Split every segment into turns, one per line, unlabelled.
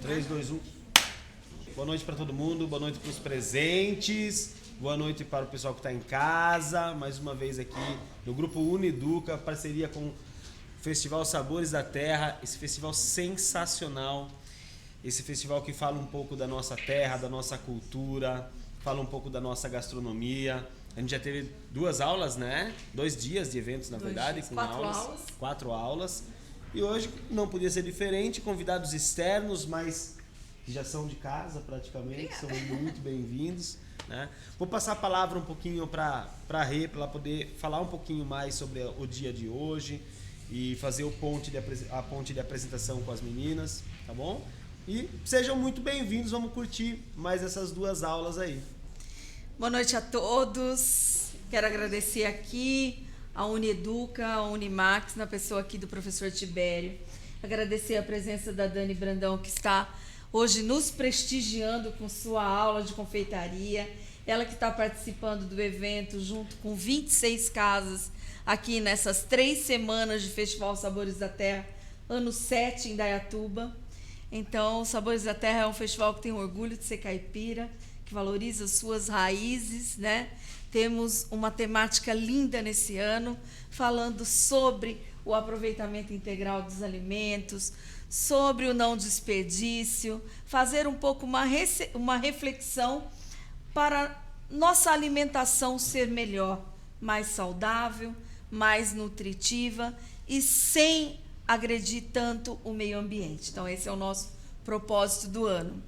3, 2, 1. Boa noite para todo mundo, boa noite para os presentes, boa noite para o pessoal que está em casa. Mais uma vez aqui no Grupo Uneduca, parceria com o Festival Sabores da Terra, esse festival sensacional. Esse festival que fala um pouco da nossa terra, da nossa cultura, fala um pouco da nossa gastronomia. A gente já teve 2 aulas, né? 2 dias de eventos, na verdade, com 4 aulas. E hoje não podia ser diferente, convidados externos, mas que já são de casa praticamente, são muito bem-vindos, né? Vou passar a palavra um pouquinho para a Rê, para ela poder falar um pouquinho mais sobre o dia de hoje e fazer a ponte de apresentação com as meninas, tá bom? E sejam muito bem-vindos, vamos curtir mais essas 2 aulas aí.
Boa noite a todos. Quero agradecer aqui a Uneduca, a Unimax, na pessoa aqui do professor Tibério. Agradecer a presença da Dani Brandão, que está hoje nos prestigiando com sua aula de confeitaria. Ela que está participando do evento junto com 26 casas aqui nessas 3 semanas de Festival Sabores da Terra, ano 7 em Dayatuba. Então, Sabores da Terra é um festival que tem orgulho de ser caipira, que valoriza as suas raízes, né? Temos uma temática linda nesse ano, falando sobre o aproveitamento integral dos alimentos, sobre o não desperdício, fazer um pouco uma reflexão para nossa alimentação ser melhor, mais saudável, mais nutritiva e sem agredir tanto o meio ambiente. Então, esse é o nosso propósito do ano.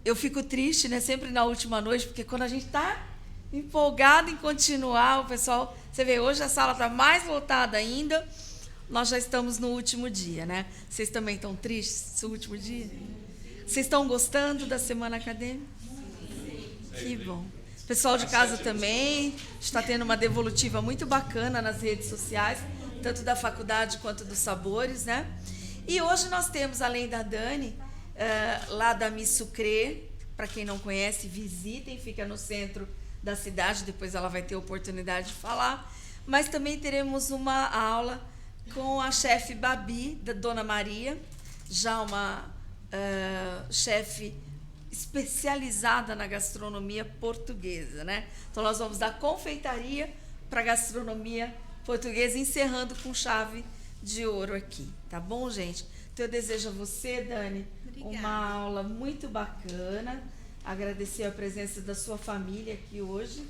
Eu fico triste, né, sempre na última noite, porque quando a gente está empolgado em continuar, o pessoal... Você vê, hoje a sala está mais lotada ainda, nós já estamos no último dia, né? Vocês também estão tristes no último dia? Vocês estão gostando da semana acadêmica? Que bom. O pessoal de casa também está tendo uma devolutiva muito bacana nas redes sociais, tanto da faculdade quanto dos Sabores, né? E hoje nós temos, além da Dani, lá da Miss Sucre, para quem não conhece, visitem, fica no centro da cidade, depois ela vai ter oportunidade de falar, mas também teremos uma aula com a chefe Babi, da Dona Maria, já uma chefe especializada na gastronomia portuguesa, né? Então nós vamos da confeitaria para a gastronomia portuguesa, encerrando com chave de ouro aqui, tá bom, gente? Então eu desejo a você, Dani, uma aula muito bacana, agradecer a presença da sua família aqui hoje.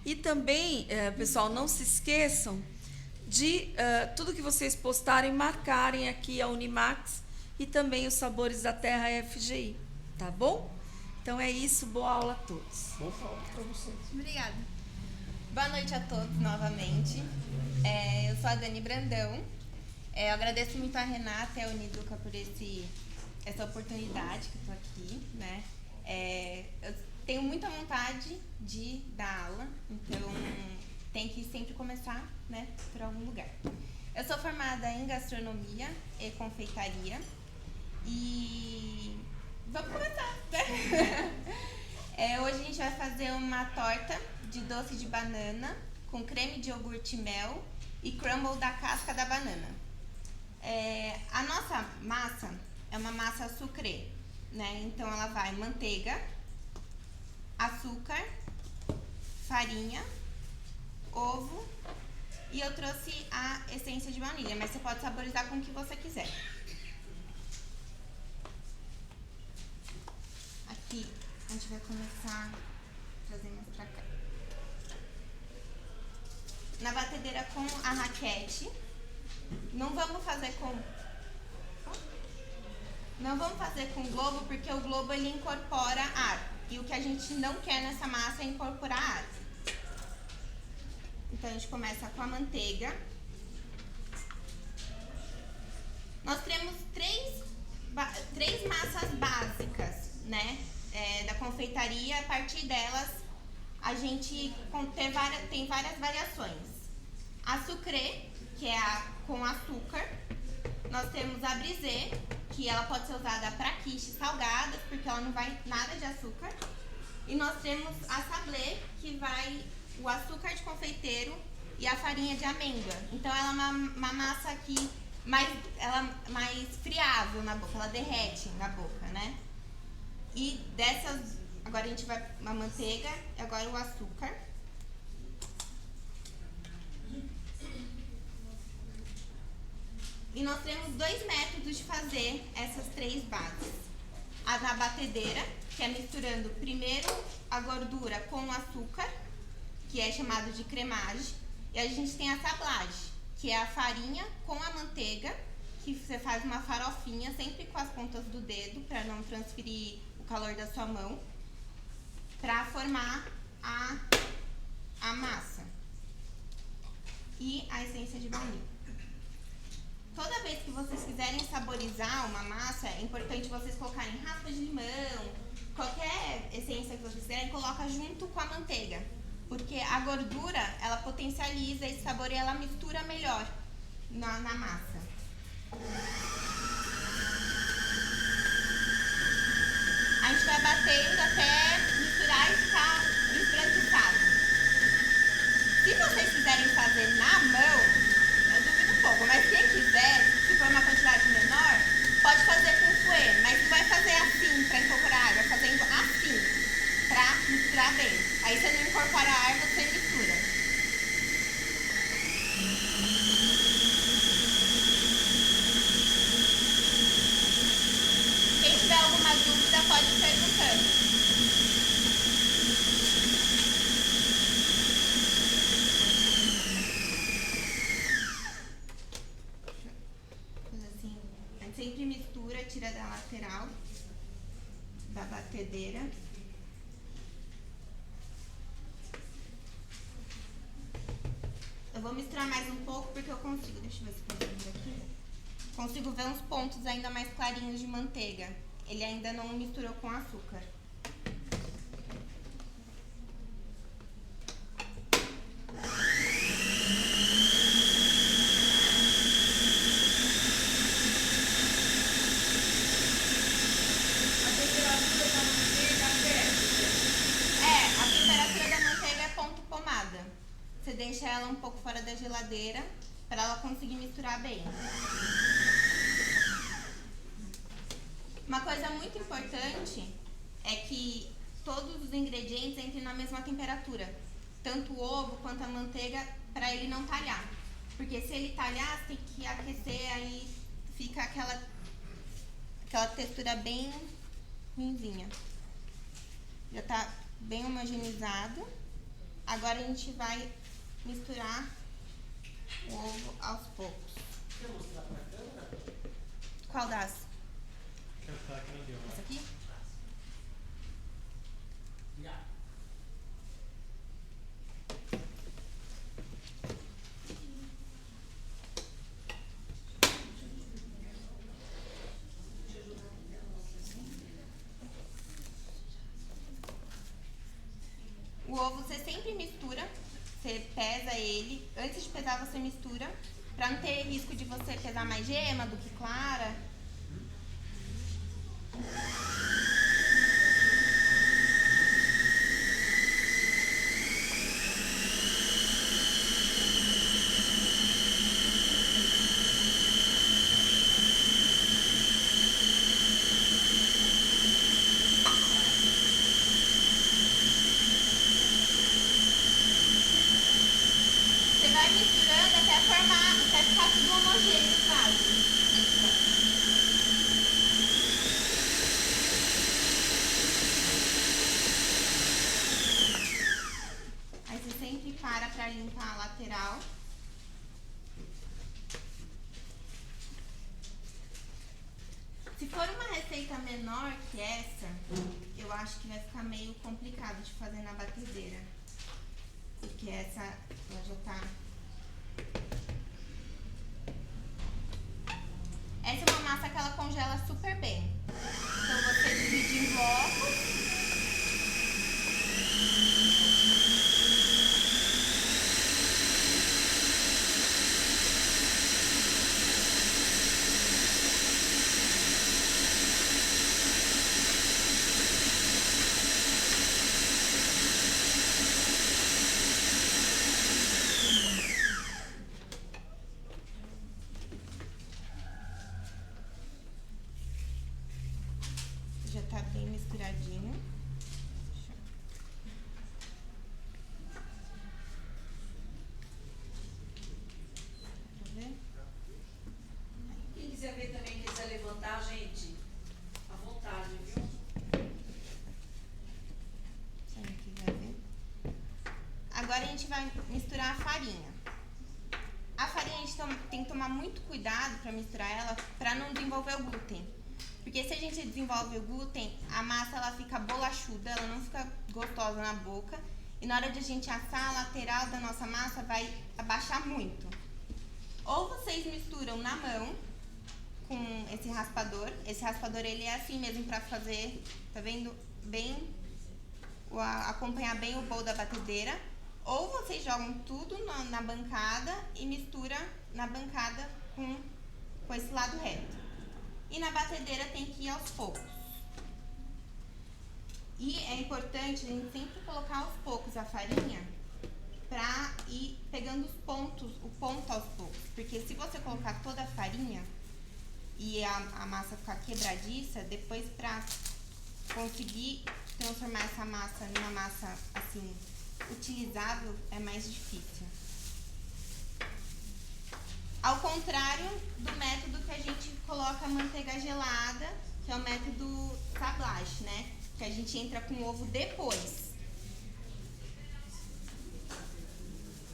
E também, pessoal, não se esqueçam de tudo que vocês postarem, marcarem aqui a Unimax e também os Sabores da Terra FGI, tá bom? Então é isso, boa aula a todos.
Boa aula para vocês.
Obrigada. Boa noite a todos novamente. Eu sou a Dani Brandão. Eu agradeço muito a Renata e a Uneduca por essa oportunidade que eu estou aqui, né? Eu tenho muita vontade de dar aula, então tem que sempre começar, né, por algum lugar. Eu sou formada em gastronomia e confeitaria e vamos começar, né? Hoje a gente vai fazer uma torta de doce de banana com creme de iogurte e mel e crumble da casca da banana. A nossa massa é uma massa sucrê, né? Então ela vai manteiga, açúcar, farinha, ovo e eu trouxe a essência de baunilha, mas você pode saborizar com o que você quiser. Aqui a gente vai começar trazendo mais pra cá. Na batedeira com a raquete. Não vamos fazer com globo, porque o globo ele incorpora ar. E o que a gente não quer nessa massa é incorporar ar. Então a gente começa com a manteiga. Nós temos três massas básicas, né? Da confeitaria. A partir delas a gente tem várias variações. A sucrê, que é com açúcar. Nós temos a brisée, que ela pode ser usada para quiches salgadas, porque ela não vai nada de açúcar. E nós temos a sablé, que vai o açúcar de confeiteiro e a farinha de amêndoa. Então ela é uma massa que mais friável na boca, ela derrete na boca, né? E dessas, agora a gente vai a manteiga e agora o açúcar. E nós temos 2 métodos de fazer essas 3 bases. Na batedeira, que é misturando primeiro a gordura com o açúcar, que é chamado de cremagem. E a gente tem a sablagem, que é a farinha com a manteiga, que você faz uma farofinha sempre com as pontas do dedo, para não transferir o calor da sua mão, para formar a massa. E a essência de baunilha. Toda vez que vocês quiserem saborizar uma massa, é importante vocês colocarem raspa de limão, qualquer essência que vocês quiserem, coloca junto com a manteiga. Porque a gordura, ela potencializa esse sabor e ela mistura melhor na massa. A gente vai batendo até misturar e ficar esbranquiçado. Se vocês quiserem fazer na mão, eu duvido um pouco, mas quem quiser, se for uma quantidade menor, pode fazer com fouet, mas não vai fazer assim para incorporar água, fazendo assim para misturar bem. Aí você não incorpora a água, você mistura. Quem tiver alguma dúvida pode ir perguntando. Assim, a gente sempre mistura, tira da lateral da batedeira. Eu vou misturar mais um pouco porque eu consigo, deixa eu ver se eu consigo ver aqui. Consigo ver uns pontos ainda mais clarinhos de manteiga. Ele ainda não misturou com açúcar. A temperatura da manteiga é ponto pomada. Você deixa ela um pouco fora da geladeira para ela conseguir misturar bem. Uma coisa muito importante é que todos os ingredientes entrem na mesma temperatura. Tanto o ovo quanto a manteiga, para ele não talhar. Porque se ele talhar, você tem que aquecer, aí fica aquela textura bem ruinzinha. Já tá bem homogeneizado. Agora a gente vai misturar o ovo aos poucos.
Quer mostrar pra câmera?
Qual das? Essa aqui? O ovo você sempre mistura, você pesa ele. Antes de pesar você mistura, pra não ter risco de você pesar mais gema do que clara. Você vai misturando até ficar tudo homogêneo, quase. Aí você sempre para limpar a lateral. Se for uma receita menor que essa, eu acho que vai ficar meio complicado de fazer na batedeira. Porque essa, ela já tá... Essa é uma massa que ela congela super bem. Então você divide em blocos. tá bem misturadinho.
Quem quiser ver também, quiser levantar, gente, à vontade, viu?
Se não quiser ver. Agora a gente vai misturar a farinha. A farinha a gente tem que tomar muito cuidado para misturar ela, para não desenvolver o glúten. Porque se a gente desenvolve o glúten, a massa ela fica bolachuda, ela não fica gostosa na boca. E na hora de a gente assar, a lateral da nossa massa vai abaixar muito. Ou vocês misturam na mão com esse raspador. Esse raspador ele é assim mesmo para fazer, tá vendo? Bem, acompanhar bem o bowl da batedeira. Ou vocês jogam tudo na bancada e mistura na bancada com esse lado reto. E na batedeira tem que ir aos poucos. E é importante a gente sempre colocar aos poucos a farinha pra ir pegando o ponto aos poucos. Porque se você colocar toda a farinha e a massa ficar quebradiça, depois pra conseguir transformar essa massa numa massa assim utilizável é mais difícil. Ao contrário do método que a gente coloca a manteiga gelada, que é o método sablage, né? Que a gente entra com o ovo depois.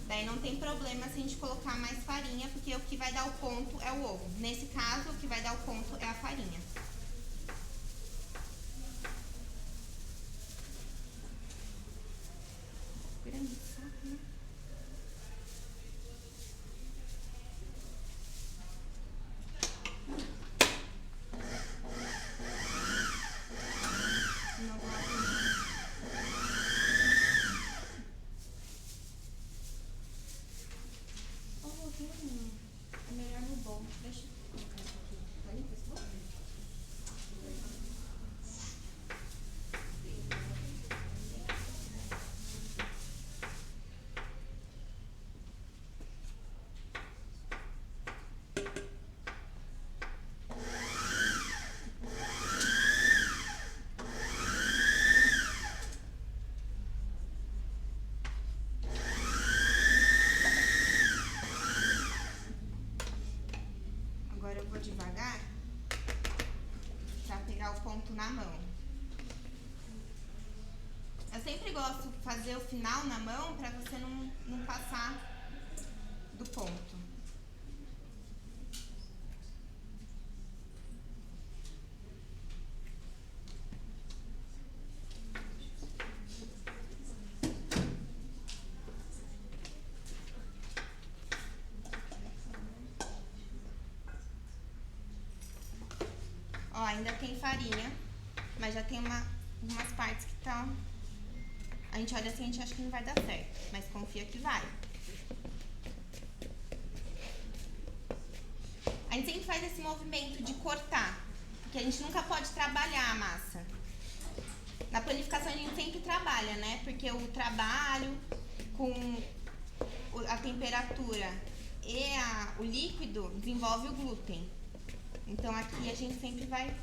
Daí não tem problema se a gente colocar mais farinha, porque o que vai dar o ponto é o ovo. Nesse caso, o que vai dar o ponto é a farinha. É melhor no bom. Deixa eu colocar isso aqui. Tá limpo esse bom? Agora eu vou devagar para pegar o ponto na mão. Eu sempre gosto de fazer o final na mão para você não passar do ponto. Ó, ainda tem farinha, mas já tem umas partes que estão... A gente olha assim, a gente acha que não vai dar certo, mas confia que vai. A gente sempre faz esse movimento de cortar, porque a gente nunca pode trabalhar a massa. Na panificação a gente sempre trabalha, né? Porque o trabalho com a temperatura e o líquido desenvolve o glúten. Então aqui a gente sempre vai...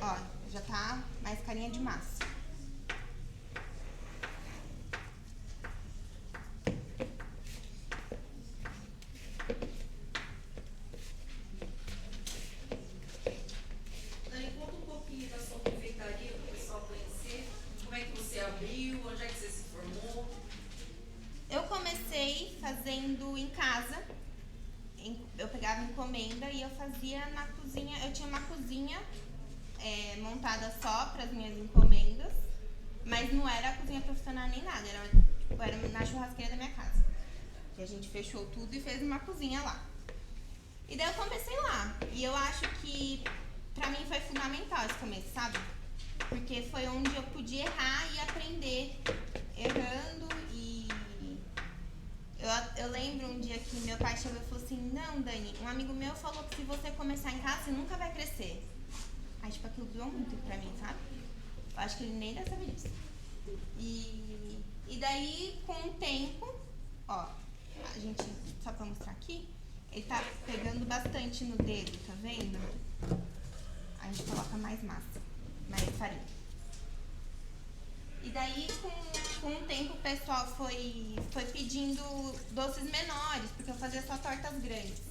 Ó, já tá mais carinha de massa.
Dani, conta um pouquinho da sua confeitaria para o pessoal conhecer. Como é que você abriu? Onde é que você se formou?
Eu comecei fazendo em casa. Eu pegava encomenda e eu fazia na cozinha. Eu tinha uma cozinha montada só para as minhas encomendas, mas não era a cozinha profissional nem nada, era na churrasqueira da minha casa. Que a gente fechou tudo e fez uma cozinha lá. E daí eu comecei lá. E eu acho que pra mim foi fundamental esse começo, sabe? Porque foi onde eu podia errar e aprender errando. E eu lembro um dia que meu pai chegou e falou assim: não, Dani, um amigo meu falou que se você começar em casa, você nunca vai crescer. Aí, tipo, aquilo doeu muito pra mim, sabe? Eu acho que ele nem deve saber disso. E daí, com o tempo, ó, a gente, só pra mostrar aqui, ele tá pegando bastante no dedo, tá vendo? A gente coloca mais massa, mais farinha. E daí, com o tempo, o pessoal foi pedindo doces menores, porque eu fazia só tortas grandes.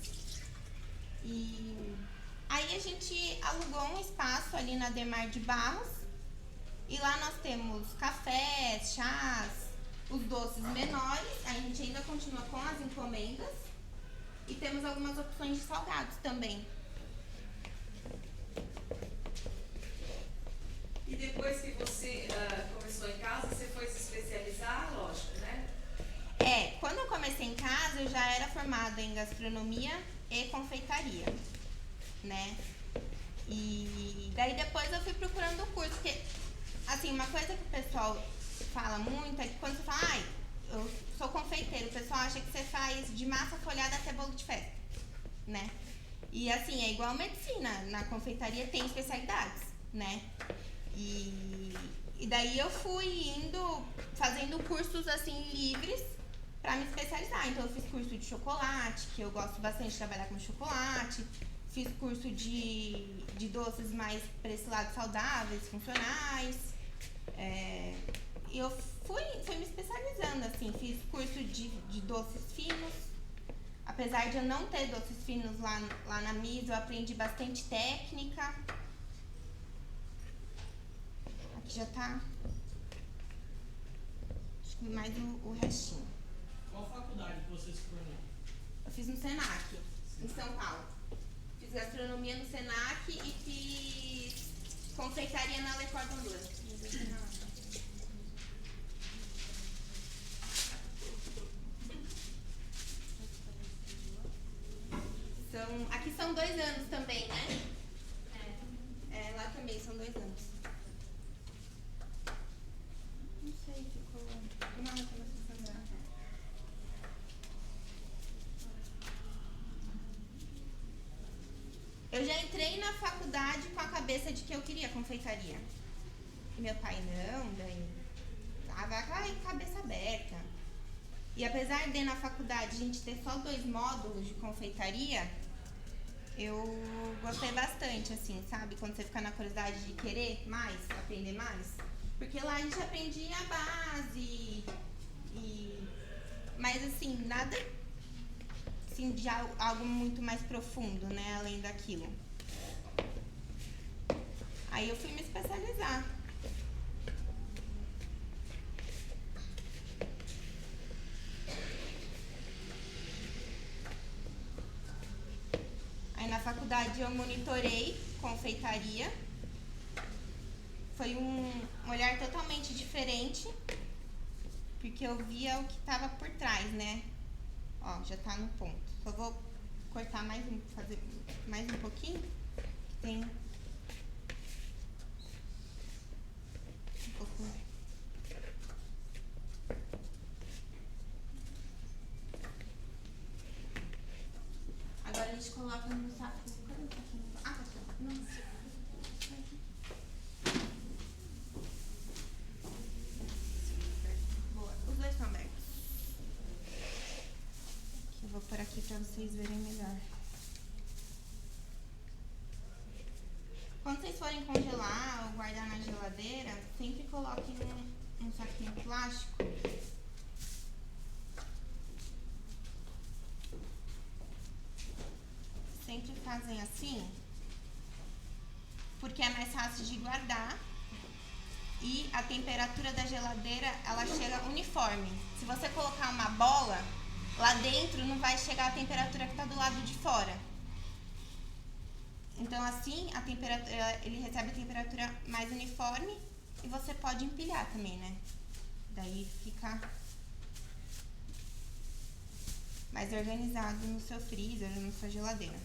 E aí a gente alugou um espaço ali na Adhemar de Barros. E lá nós temos cafés, chás, os doces menores. A gente ainda continua com as encomendas. E temos algumas opções de salgados também.
E depois que você começou em casa, você foi se especializar, lógico, né?
Quando eu comecei em casa, eu já era formada em gastronomia e confeitaria, né? E daí depois eu fui procurando o curso, porque, assim, uma coisa que o pessoal fala muito é que quando você fala, eu sou confeiteiro, o pessoal acha que você faz de massa folhada até bolo de festa, né? E, assim, é igual medicina, na confeitaria tem especialidades, né? E daí eu fui indo, fazendo cursos, assim, livres pra me especializar. Então eu fiz curso de chocolate, que eu gosto bastante de trabalhar com chocolate. Fiz curso de doces mais para esse lado saudáveis, funcionais. E eu fui me especializando, assim. Fiz curso de doces finos. Apesar de eu não ter doces finos lá na MIS, eu aprendi bastante técnica. Aqui já tá... Acho que mais o restinho.
Qual faculdade que você se formou?
Eu fiz no Senac, em São Paulo. Fiz gastronomia no Senac e fiz confeitaria na Le Cordon Bleu. Aqui são 2 anos também, né? Lá também são 2 anos. Não sei, ficou... Não, começou a sangrar. Eu já entrei na faculdade com a cabeça de que eu queria confeitaria. E meu pai não, daí vai cabeça aberta. E apesar de na faculdade a gente ter só 2 módulos de confeitaria, eu gostei bastante, assim, sabe? Quando você fica na curiosidade de querer mais, aprender mais. Porque lá a gente aprendia a base, mas assim, nada assim, de algo muito mais profundo, né? Além daquilo. Aí eu fui me especializar. Aí na faculdade eu monitorei confeitaria. Foi um olhar totalmente diferente, porque eu via o que estava por trás, né? Ó, já tá no ponto. Só vou cortar fazer mais um pouquinho, que tem um pouco. Agora a gente coloca no saco. Cadê o saquinho? Ah, tá aqui. Nossa. Boa. Os 2 estão abertos. Eu vou pôr aqui pra vocês verem melhor. Quando vocês forem congelar ou guardar na geladeira, sempre coloquem um saquinho plástico. Sempre fazem assim, porque é mais fácil de guardar e a temperatura da geladeira, ela chega uniforme. Se você colocar uma bola, lá dentro não vai chegar a temperatura que está do lado de fora. Então assim, a temperatura, ele recebe a temperatura mais uniforme e você pode empilhar também, né? Daí fica mais organizado no seu freezer ou na sua geladeira.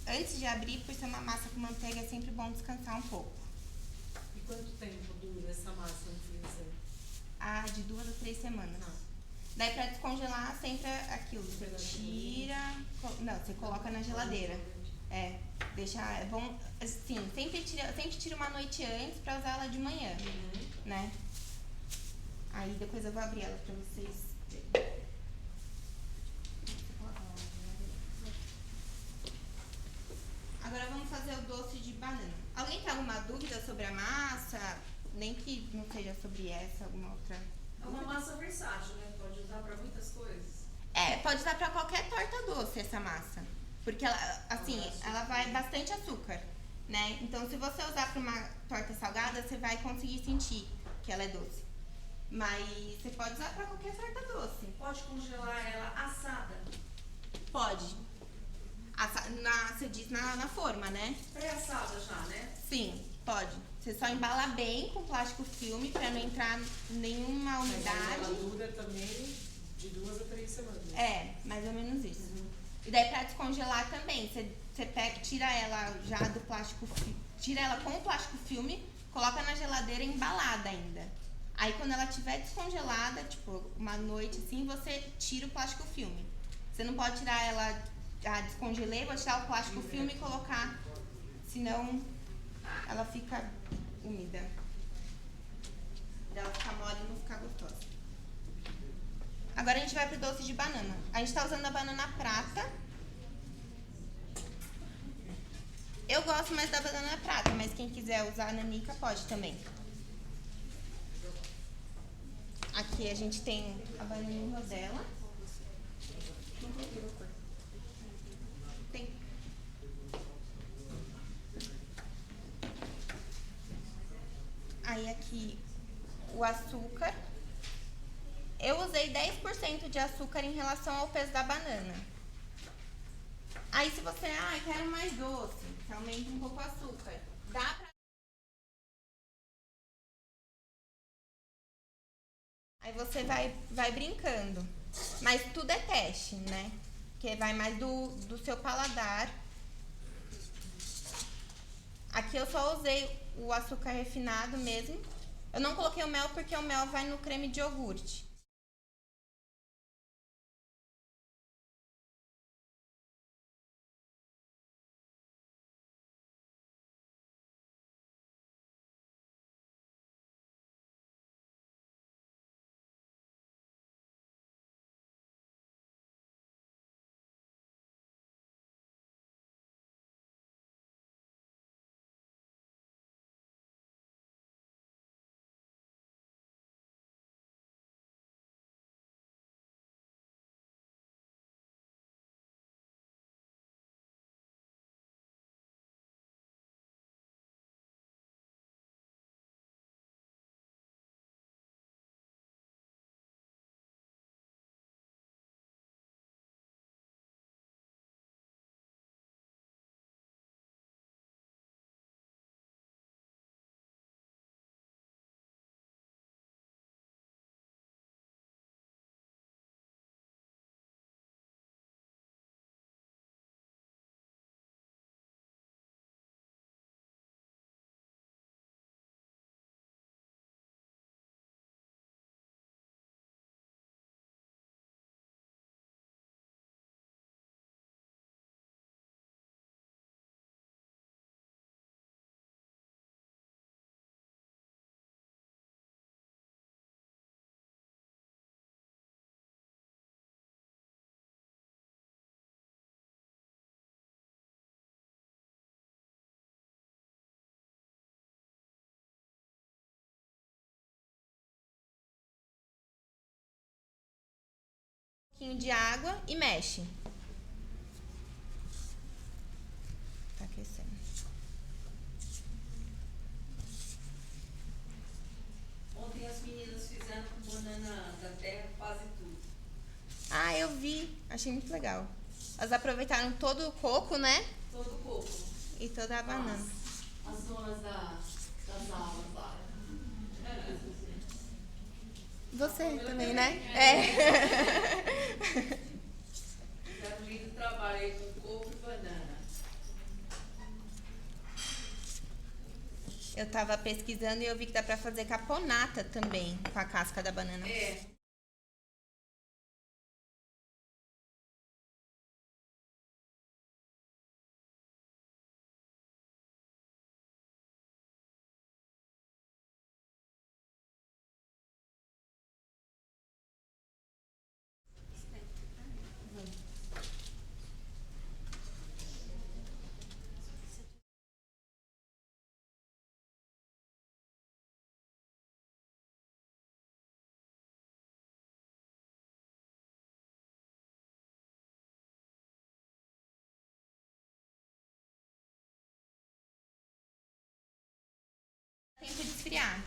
Antes de abrir, por ser uma massa com manteiga, é sempre bom descansar um pouco.
E quanto tempo dura essa massa no freezer?
De 2 a 3 semanas.
Ah.
Daí pra descongelar, sempre aquilo. Você tira... Não, você coloca na geladeira. Deixa... É bom... Assim, sempre tira uma noite antes pra usar ela de manhã. Né? Aí Aí depois eu vou abrir ela pra vocês verem. Agora vamos fazer o doce de banana. Alguém tem alguma dúvida sobre a massa? Nem que não seja sobre essa, alguma outra.
É uma massa versátil, né? Pode usar para muitas coisas.
Pode usar pra qualquer torta doce essa massa. Porque ela, assim, ela vai bastante açúcar, né? Então, se você usar pra uma torta salgada, você vai conseguir sentir que ela é doce. Mas você pode usar pra qualquer torta doce.
Pode congelar ela assada.
Pode. Você diz na forma, né?
Pré-assada já, né?
Sim, pode. Você só embala bem com plástico filme pra não entrar nenhuma
Ela
umidade.
dura também de 2 a 3 semanas.
Mais ou menos isso. E daí pra descongelar também, você pega, tira ela já do plástico, tira ela com o plástico filme, coloca na geladeira embalada ainda. Aí quando ela estiver descongelada, tipo, uma noite assim, você tira o plástico filme. Você não pode tirar ela, já descongelei, vou tirar o plástico filme e colocar, senão ela fica úmida. Ela fica mole e não fica gostosa. Agora a gente vai pro doce de banana. A gente tá usando a banana prata. Eu gosto mais da banana prata, mas quem quiser usar a nanica pode também. Aqui a gente tem a banana rodela. Tem. Aí aqui o açúcar. Eu usei 10% de açúcar em relação ao peso da banana. Aí se você, quero mais doce, você aumenta um pouco o açúcar. Dá pra... Aí você vai brincando. Mas tudo é teste, né? Porque vai mais do seu paladar. Aqui eu só usei o açúcar refinado mesmo. Eu não coloquei o mel porque o mel vai no creme de iogurte. Um pouquinho de água e mexe. Tá aquecendo.
Ontem as meninas fizeram com banana da terra quase tudo.
Eu vi. Achei muito legal. Elas aproveitaram todo o coco, né?
Todo o coco.
E toda a banana.
As donas das aulas lá.
Você também, né?
Fizeram um lindo trabalho aí com coco e banana.
Eu tava pesquisando e eu vi que dá pra fazer caponata também com a casca da banana.
É.
Tempo de esfriar.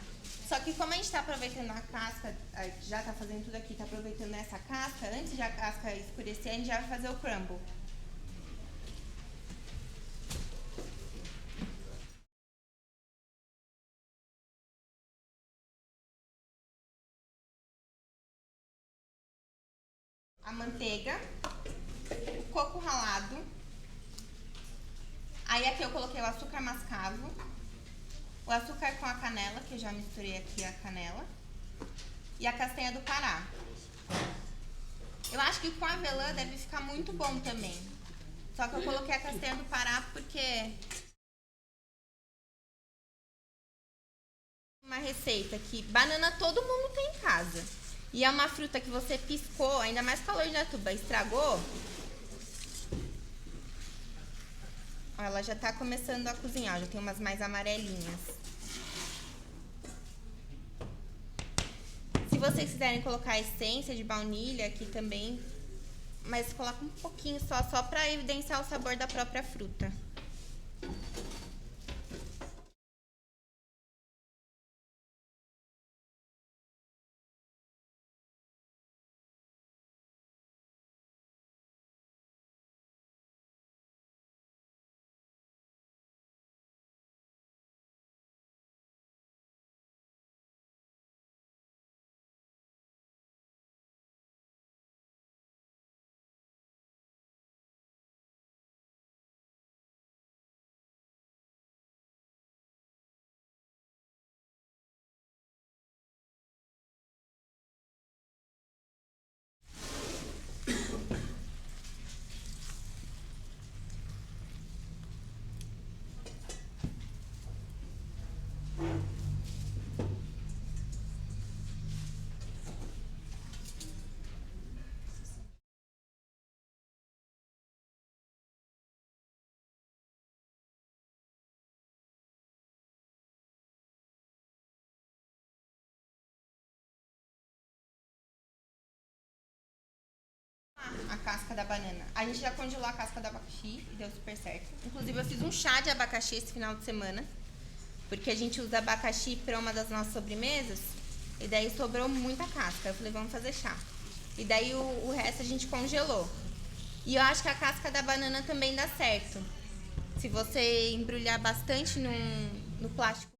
Só que como a gente tá aproveitando a casca, já tá fazendo tudo aqui, tá aproveitando essa casca, antes de a casca escurecer, a gente já vai fazer o crumble. A manteiga, o coco ralado. Aí aqui eu coloquei o açúcar mascavo, o açúcar com a canela, que eu já misturei aqui a canela, e a castanha do Pará. Eu acho que com avelã deve ficar muito bom também. Só que eu coloquei a castanha do Pará porque... Uma receita que banana todo mundo tem em casa. E é uma fruta que você piscou, ainda mais calor de Indaiatuba, estragou. Ó, ela já tá começando a cozinhar, já tem umas mais amarelinhas. Se vocês quiserem colocar essência de baunilha aqui também, mas coloca um pouquinho só pra evidenciar o sabor da própria fruta. A casca da banana. A gente já congelou a casca do abacaxi e deu super certo. Inclusive eu fiz um chá de abacaxi esse final de semana, porque a gente usa abacaxi para uma das nossas sobremesas, e daí sobrou muita casca. Eu falei, vamos fazer chá. E daí o resto a gente congelou. E eu acho que a casca da banana também dá certo. Se você embrulhar bastante no plástico.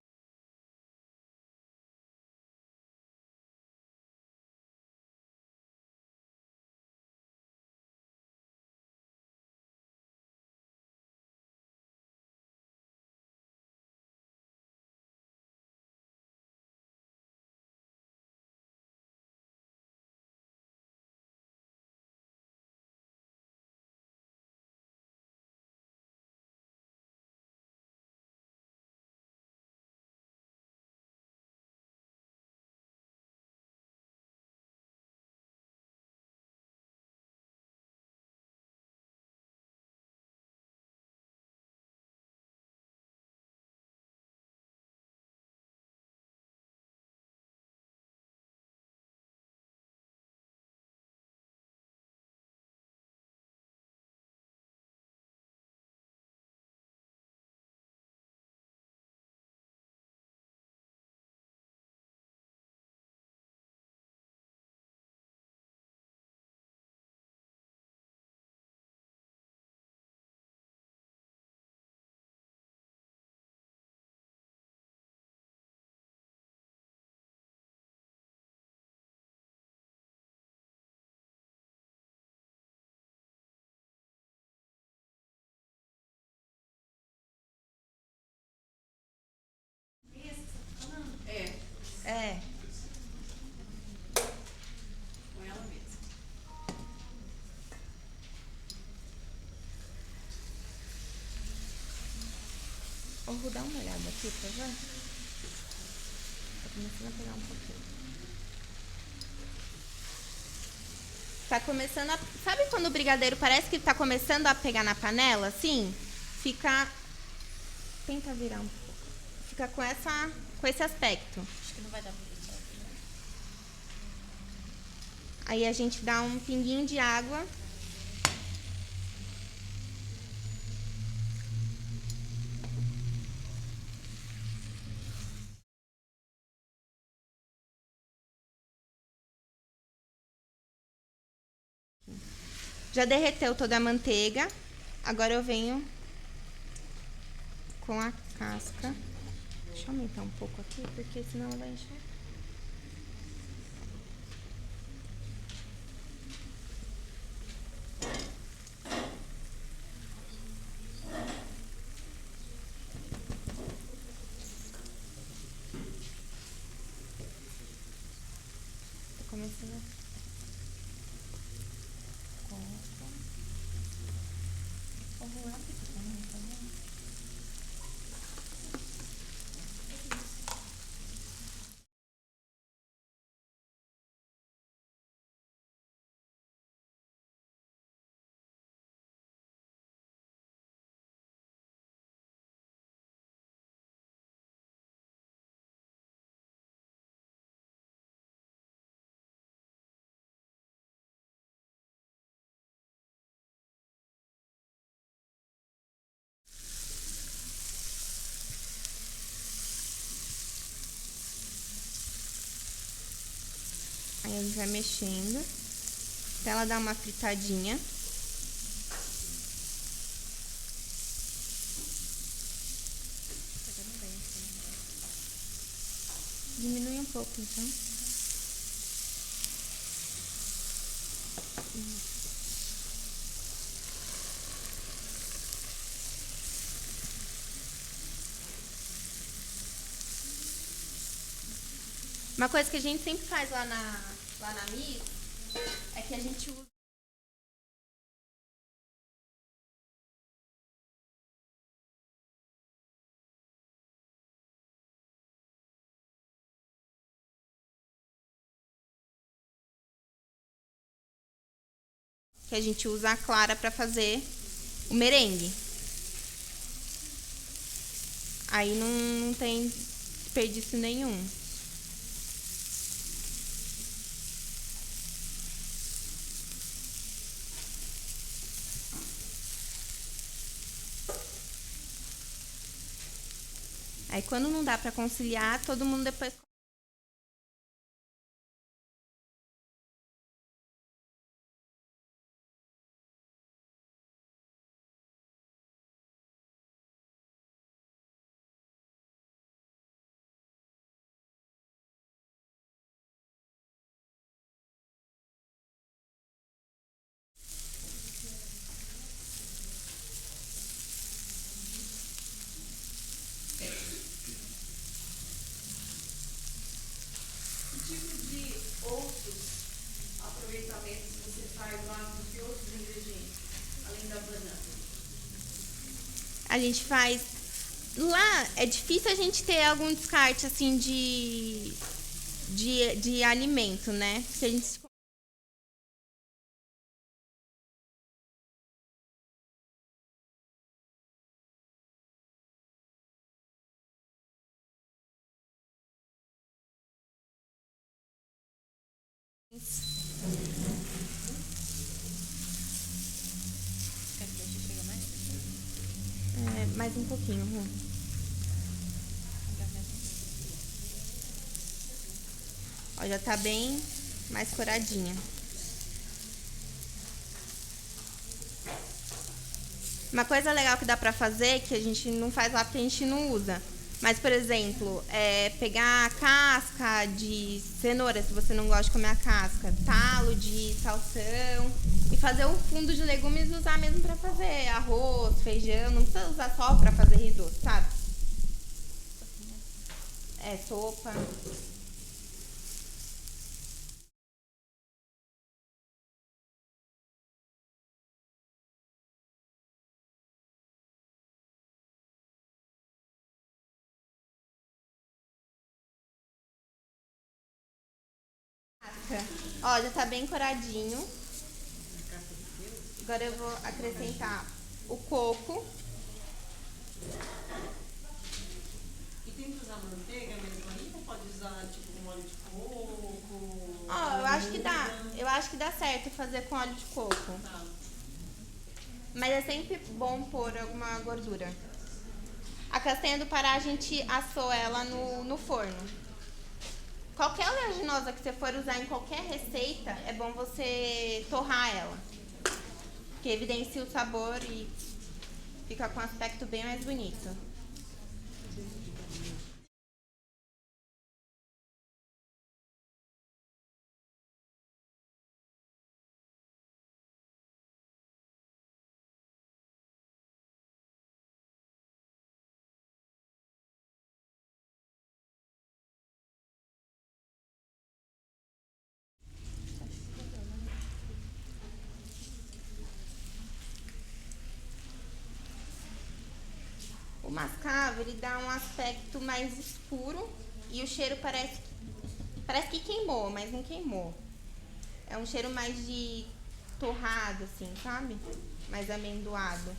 É.
Com ela mesma.
Ô, Ru, dá uma olhada aqui, por favor. Tá começando a pegar um pouquinho. Tá começando a... Sabe quando o brigadeiro parece que tá começando a pegar na panela, assim? Fica... Tenta virar um pouco. Fica com esse aspecto.
Acho que não vai dar pra ver.
Aí a gente dá um pinguinho de água Já derreteu toda a manteiga. Agora eu venho com a casca. Deixa eu aumentar um pouco aqui, porque senão ela vai encher. Tô começando a... Aí a gente vai mexendo até ela dar uma fritadinha. Diminui um pouco, então. Uma coisa que a gente sempre faz lá na Miss é que a gente usa a clara para fazer o merengue. Aí não tem desperdício nenhum. Aí quando não dá para conciliar, todo mundo depois
Que tipo de outros aproveitamentos você faz lá com que outros ingredientes, além da banana?
a gente faz. Lá é difícil a gente ter algum descarte assim de alimento, né? Porque a gente mais um pouquinho, Ru. Ó, já tá bem mais coradinha. Uma coisa legal que dá pra fazer, que a gente não faz lá porque a gente não usa. Mas, por exemplo, pegar a casca de cenoura, se você não gosta de comer a casca, talo de salsão, e fazer um fundo de legumes e usar mesmo pra fazer arroz, feijão, não precisa usar só pra fazer risoto, sabe? Sopa. Ó, já tá bem coradinho. Agora eu vou acrescentar o coco.
E tem que usar manteiga mesmo aí? Ou pode usar tipo com óleo de coco?
Ó, eu acho que dá. Eu acho que dá certo fazer com óleo de coco.
Tá.
Mas é sempre bom pôr alguma gordura. A castanha do Pará, a gente assou ela no forno. Qualquer oleaginosa que você for usar em qualquer receita, é bom você torrar ela. que evidencia o sabor e fica com um aspecto bem mais bonito. O mascavo, ele dá um aspecto mais escuro e o cheiro parece que queimou, mas não queimou. É um cheiro mais de torrado, assim, sabe? Mais amendoado.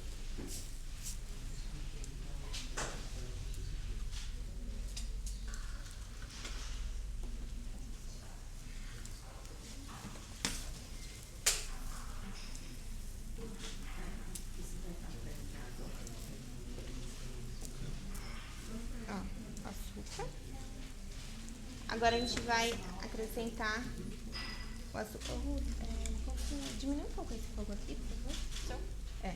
Ó, açúcar. Agora a gente vai acrescentar o açúcar. Diminui um pouco esse fogo aqui, por favor. É.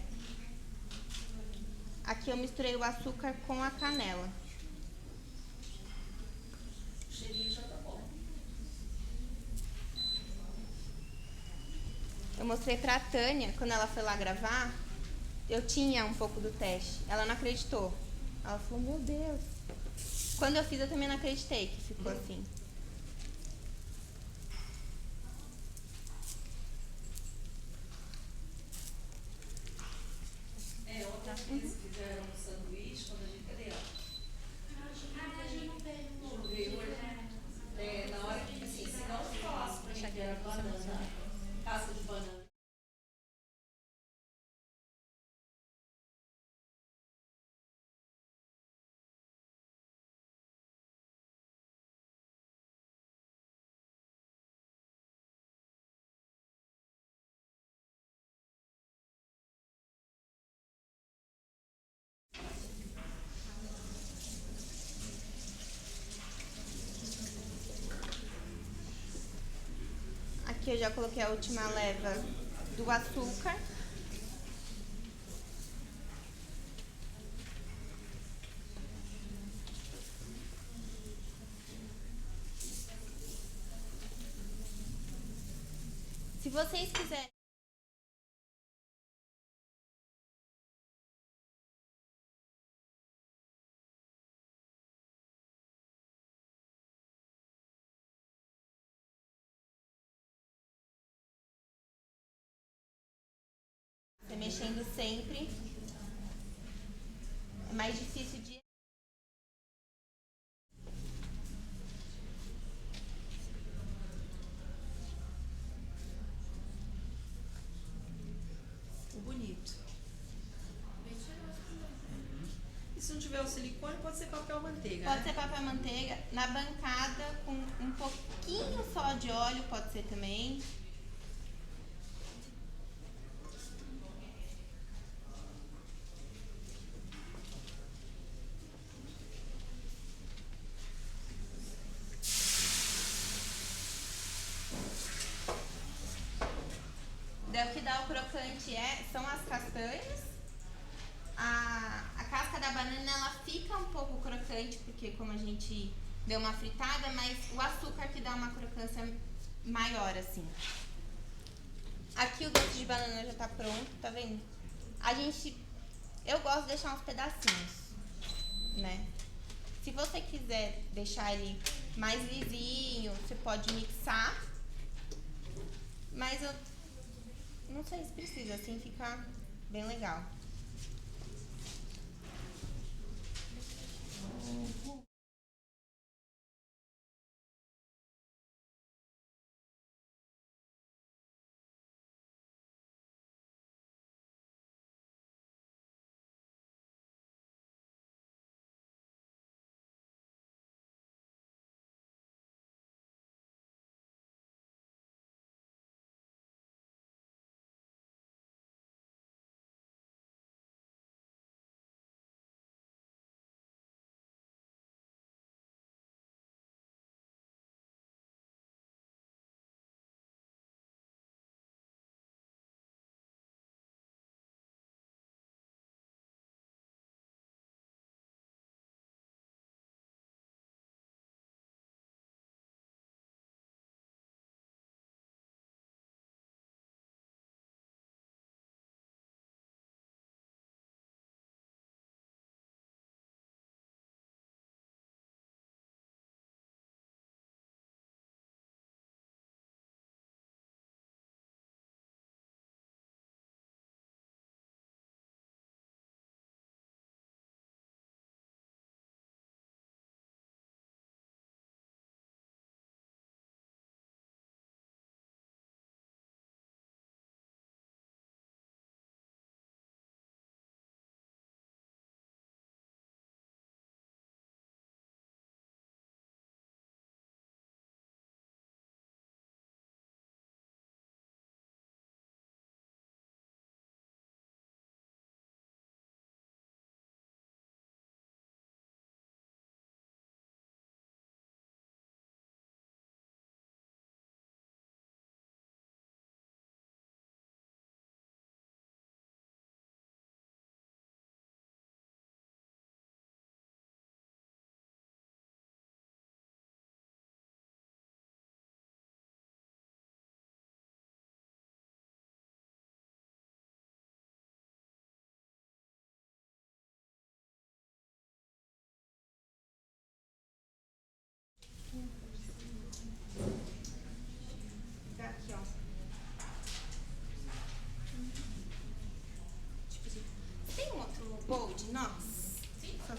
Aqui eu misturei o açúcar com a canela.
O cheirinho já tá bom.
Eu mostrei pra Tânia, quando ela foi lá gravar, eu tinha um pouco do teste. Ela não acreditou. Ela falou, meu Deus. Quando eu fiz, eu também não acreditei que ficou assim.
Outra vez fizeram um sanduíche quando a gente cadê ela? Na hora que assim, se não falasse pra gente que era banana, casca de banana.
Aqui eu já coloquei a última leva do açúcar. Se vocês quiserem você mexendo sempre, é mais difícil de...
Ficou bonito. E se não tiver o silicone, pode ser papel manteiga,
Pode
né?
ser papel manteiga. Na bancada, com um pouquinho só de óleo, pode ser também. Daí o que dá o crocante são as castanhas. A casca da banana, ela fica um pouco crocante, porque como a gente deu uma fritada, mas o açúcar que dá uma crocância maior, assim. Aqui o doce de banana já tá pronto, tá vendo? Eu gosto de deixar uns pedacinhos, né? Se você quiser deixar ele mais lisinho, você pode mixar. Mas eu não sei se precisa, assim fica bem legal.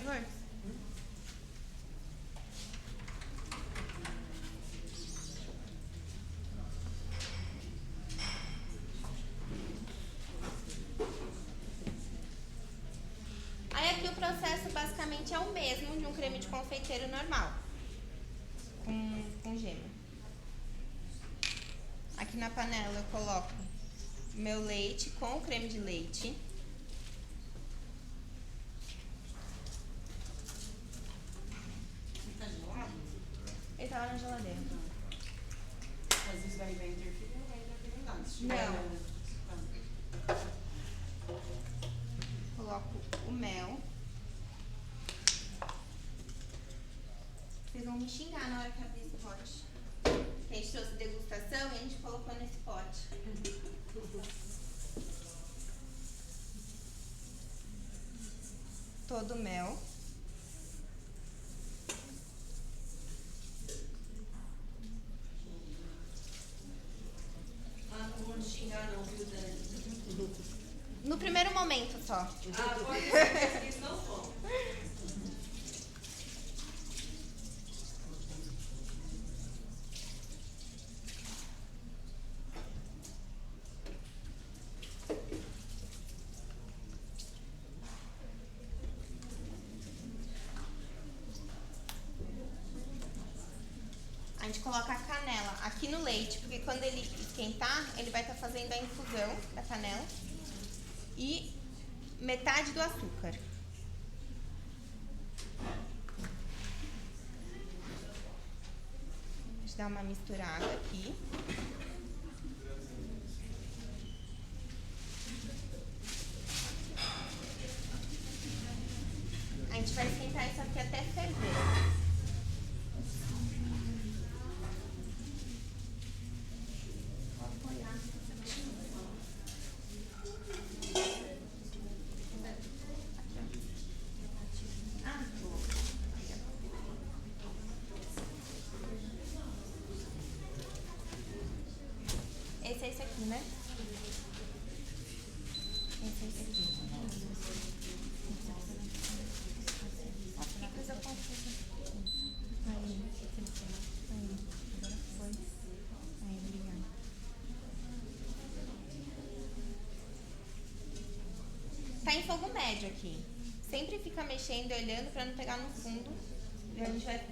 favor? Aí aqui o processo basicamente é o mesmo de um creme de confeiteiro normal, com gema. Aqui na panela eu coloco meu leite com o creme de leite.
Tá gelado?
Ele tá lá na geladeira.
Às vezes vai interferir, não vai interferir nada. Se
Não.
tiver-
Coloco o mel. Vocês vão me xingar na hora que abrir esse pote. Que a gente trouxe degustação e a gente colocou nesse pote. Todo o mel.
Ah, não vou xingar não, viu, Dani?
No primeiro momento só.
Ah, pode ser que eles não vão.
A gente coloca a canela aqui no leite, porque quando ele esquentar, ele vai estar fazendo a infusão da canela. E metade do açúcar. A gente dá uma misturada aqui. A gente vai esquentar isso aqui até ferver. Esse é esse aqui, né? Esse é esse aqui. Que coisa confusa. Aí, agora foi. Aí, obrigada. Tá em fogo médio aqui. Sempre fica mexendo e olhando pra não pegar no fundo. E a gente vai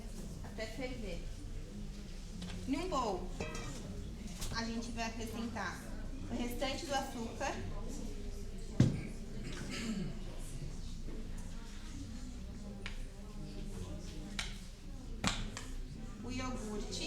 até ferver. Em um bowl, a gente vai acrescentar o restante do açúcar. O iogurte.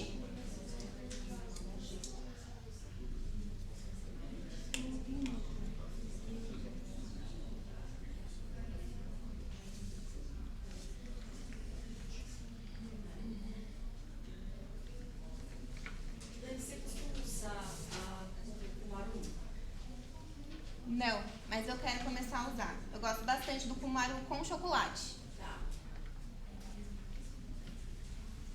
Dani, você costuma usar o maru?
Não, mas eu quero começar a usar. Eu gosto bastante do cumaru com chocolate.
Tá.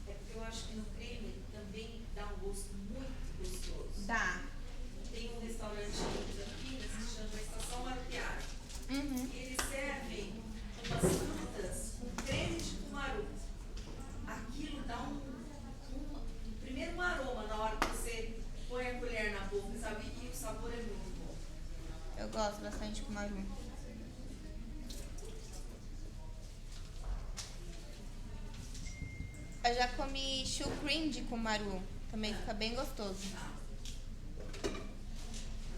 É porque eu acho que no creme também dá um gosto muito gostoso.
Dá.
Tem um restaurante aqui em Campinas que se chama Estação Marupiara.
Uhum.
Eles servem umas frutas com creme de cumaru. Aquilo dá primeiro um aroma na hora que você põe a colher na boca, sabe? E o sabor é muito bom.
Eu gosto bastante de cumaru. Eu já comi chucrim de cumaru. Também fica bem gostoso.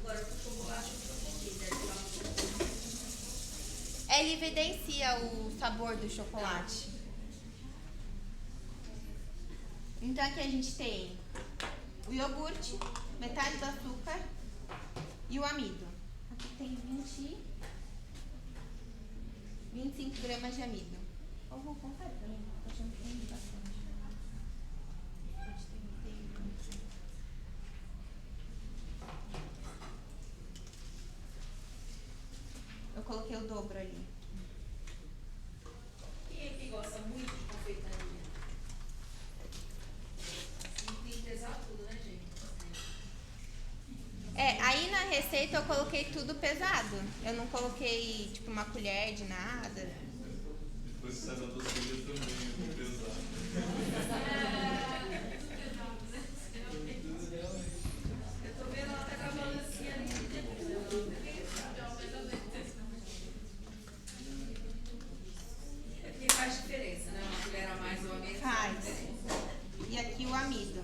Agora com chocolate eu tô pouquinho, deve ficar muito bom.
Ele evidencia o sabor do chocolate. Então aqui a gente tem o iogurte, metade do açúcar e o amido. Aqui tem 25 gramas de amido. Eu vou contar pra mim, tô achando que tem bastante. Eu coloquei o dobro ali.
Quem é que gosta muito de confeitaria? Tem que pesar tudo, né, gente?
Aí na receita eu coloquei tudo pesado. Eu não coloquei, tipo, uma colher de nada.
Depois que sai da tosqueira também, é muito pesado.
Eu tô vendo ela tá com a balancinha ali. É porque faz diferença, né? Uma colher a mais ou a menos.
Faz. E aqui o amido.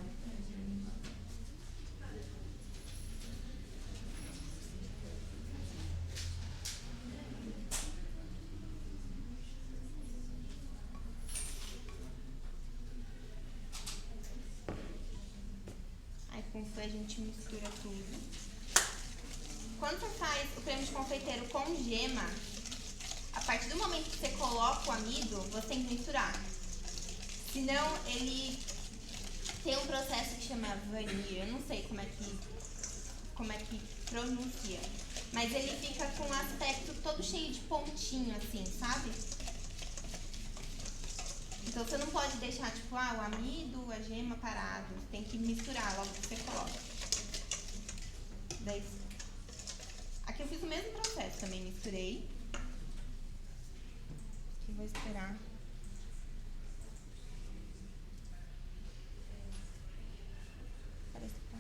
Aí com isso a gente mistura tudo. Quando você faz o creme de confeiteiro com gema, a partir do momento que você coloca o amido, você tem que misturar. Senão ele tem um processo que chama vanille, eu não sei como é que pronuncia. Mas ele fica com um aspecto todo cheio de pontinho, assim, sabe? Então você não pode deixar, tipo, o amido, a gema parado. Você tem que misturar logo que você coloca. Daí, aqui eu fiz o mesmo processo também, misturei. Aqui eu vou esperar. Parece que tá...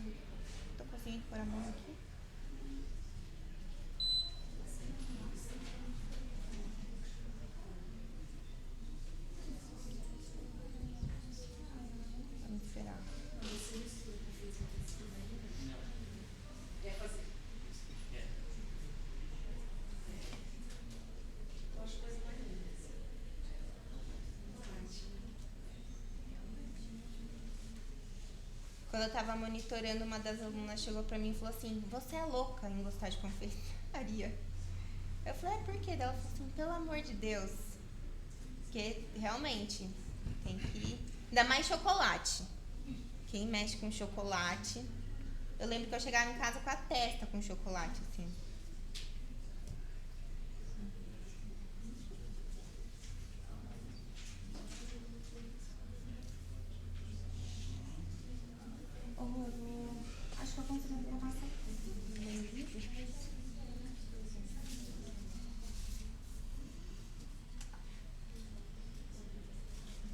Tô conseguindo pôr a mão aqui. Vamos esperar.
Quer fazer? Eu acho coisa mais linda.
Quando eu tava monitorando, uma das alunas chegou pra mim e falou assim: você é louca em gostar de confeitaria. Eu falei: por quê? Ela falou assim: pelo amor de Deus. Porque realmente tem que... Ainda mais chocolate. Quem mexe com chocolate... Eu lembro que eu chegava em casa com a testa com chocolate, assim. Acho que eu consigo ver a massa aqui.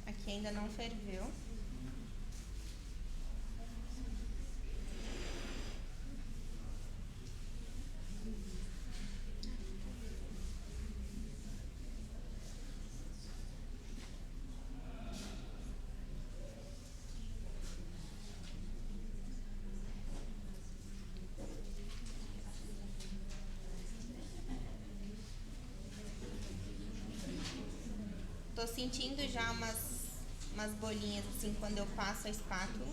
Aqui ainda não ferveu. Tô sentindo já umas bolinhas assim quando eu passo a espátula.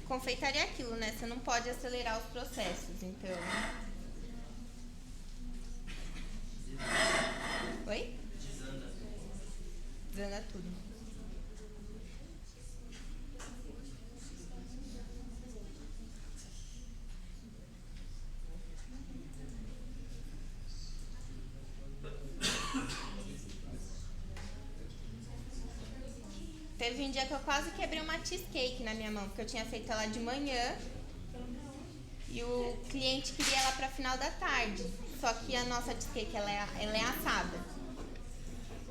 Confeitaria é aquilo, né? Você não pode acelerar os processos, então... Oi? Desanda tudo. Teve um dia que eu quase quebrei uma cheesecake na minha mão, porque eu tinha feito ela de manhã e o cliente queria ela para final da tarde. Só que a nossa cheesecake ela é assada.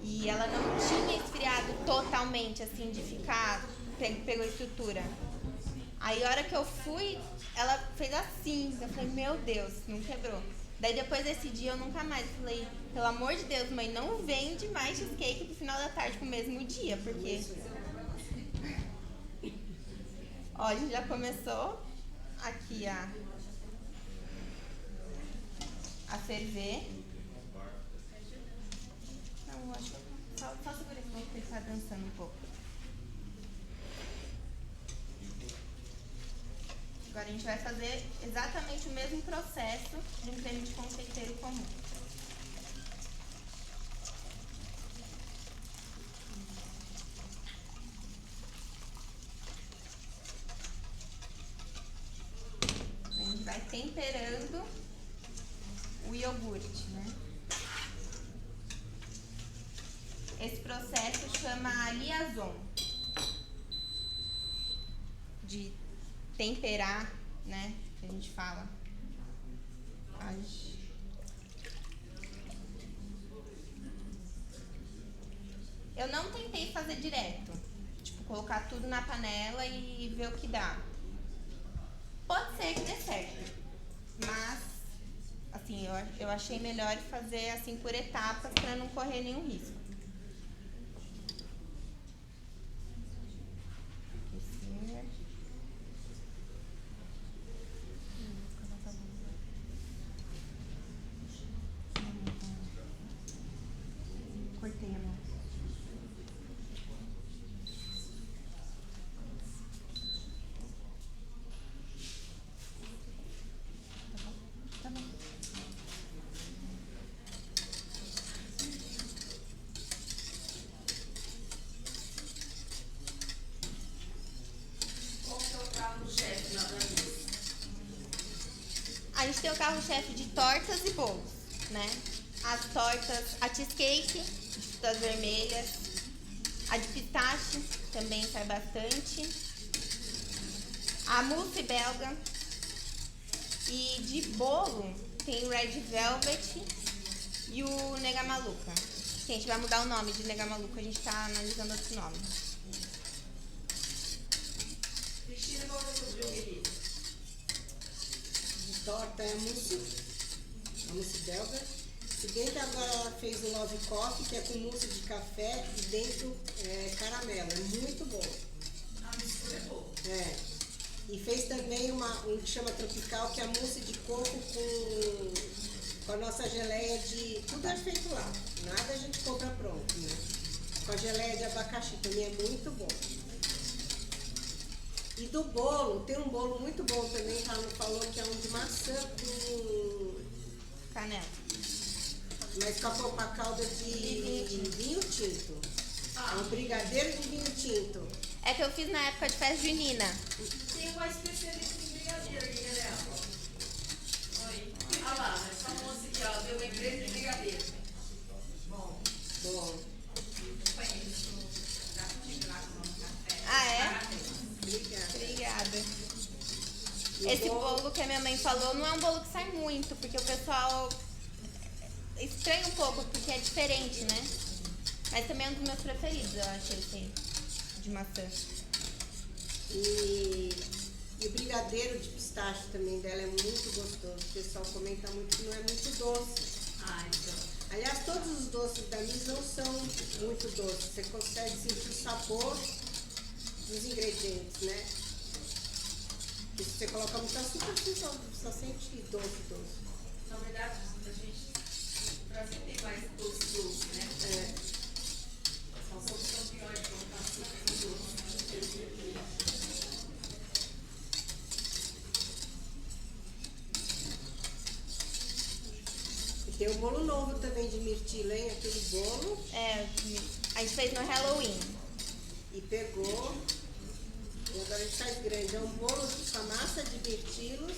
E ela não tinha esfriado totalmente, assim, de ficar... Pegou estrutura. Aí a hora que eu fui, ela fez assim. Eu falei: meu Deus, não quebrou. Daí depois desse dia eu nunca mais falei: pelo amor de Deus, mãe, não vende mais cheesecake pro final da tarde pro mesmo dia, porque... Ó, a gente já começou aqui a ferver. Não, acho que só segura esse pouco que ele tá dançando um pouco. Agora a gente vai fazer exatamente o mesmo processo de um creme de confeiteiro comum. A gente vai temperando o iogurte, né? Esse processo chama liaison, de temperar né? Que a gente fala. Ai. Eu não tentei fazer direto. Tipo, colocar tudo na panela e ver o que dá. Pode ser que dê certo. Mas, assim, eu achei melhor fazer assim por etapas para não correr nenhum risco. Cortei a mão. Tá bom.
Qual que é o carro-chefe lá da mesa?
A gente tem o carro-chefe de tortas e bolos, né? As tortas, a cheesecake, de frutas vermelhas, a de pistache também sai bastante, a mousse belga e de bolo tem o Red Velvet e o Nega Maluca. Que a gente vai mudar o nome de Nega Maluca, a gente tá analisando outro nome.
Cristina, qual que é o seu preferido?
De torta é a mousse belga. Seguinte, agora ela fez o Love Coffee, que é com mousse de café e dentro caramelo. É muito bom.
A mistura é boa.
É. E fez também um que chama tropical, que é a mousse de coco com a nossa geleia de... Tudo é feito lá. Nada a gente compra pronto, né? Com a geleia de abacaxi também é muito bom. E do bolo, tem um bolo muito bom também, que ela não falou, que é um de maçã com...
Canela.
Mas com a calda de vinho tinto.
Ah.
É um brigadeiro de vinho tinto.
É que eu fiz na época de festa junina.
Tem uma especialista em brigadeiro aqui, galera. Oi. Ah lá, essa moça aqui, ó, deu uma empresa de brigadeiro. Bom,
Bom,
conheço. Já tive lá com café.
Ah, é?
Parabéns.
obrigada.
Obrigada.
E o
Esse bolo que a minha mãe falou não é um bolo que sai muito, porque o pessoal estranha um pouco, porque é diferente, né? Mas também é um dos meus preferidos, eu acho, esse de maçã.
E o brigadeiro de pistache também dela é muito gostoso. O pessoal comenta muito que não é muito doce.
Ah, então.
Aliás, todos os doces da Miss não são muito doces. Você consegue sentir o sabor dos ingredientes, né? E se você coloca muito açúcar, você só sente doce.
Na verdade, a gente. O Brasil tem mais doce, né?
É.
Nós somos campeões de colocar açúcar em doce.
E tem um bolo novo também de mirtilo, hein? Aquele bolo.
É, a gente fez no Halloween.
E pegou. E agora a gente faz grande. É um bolo com a massa de mirtilos.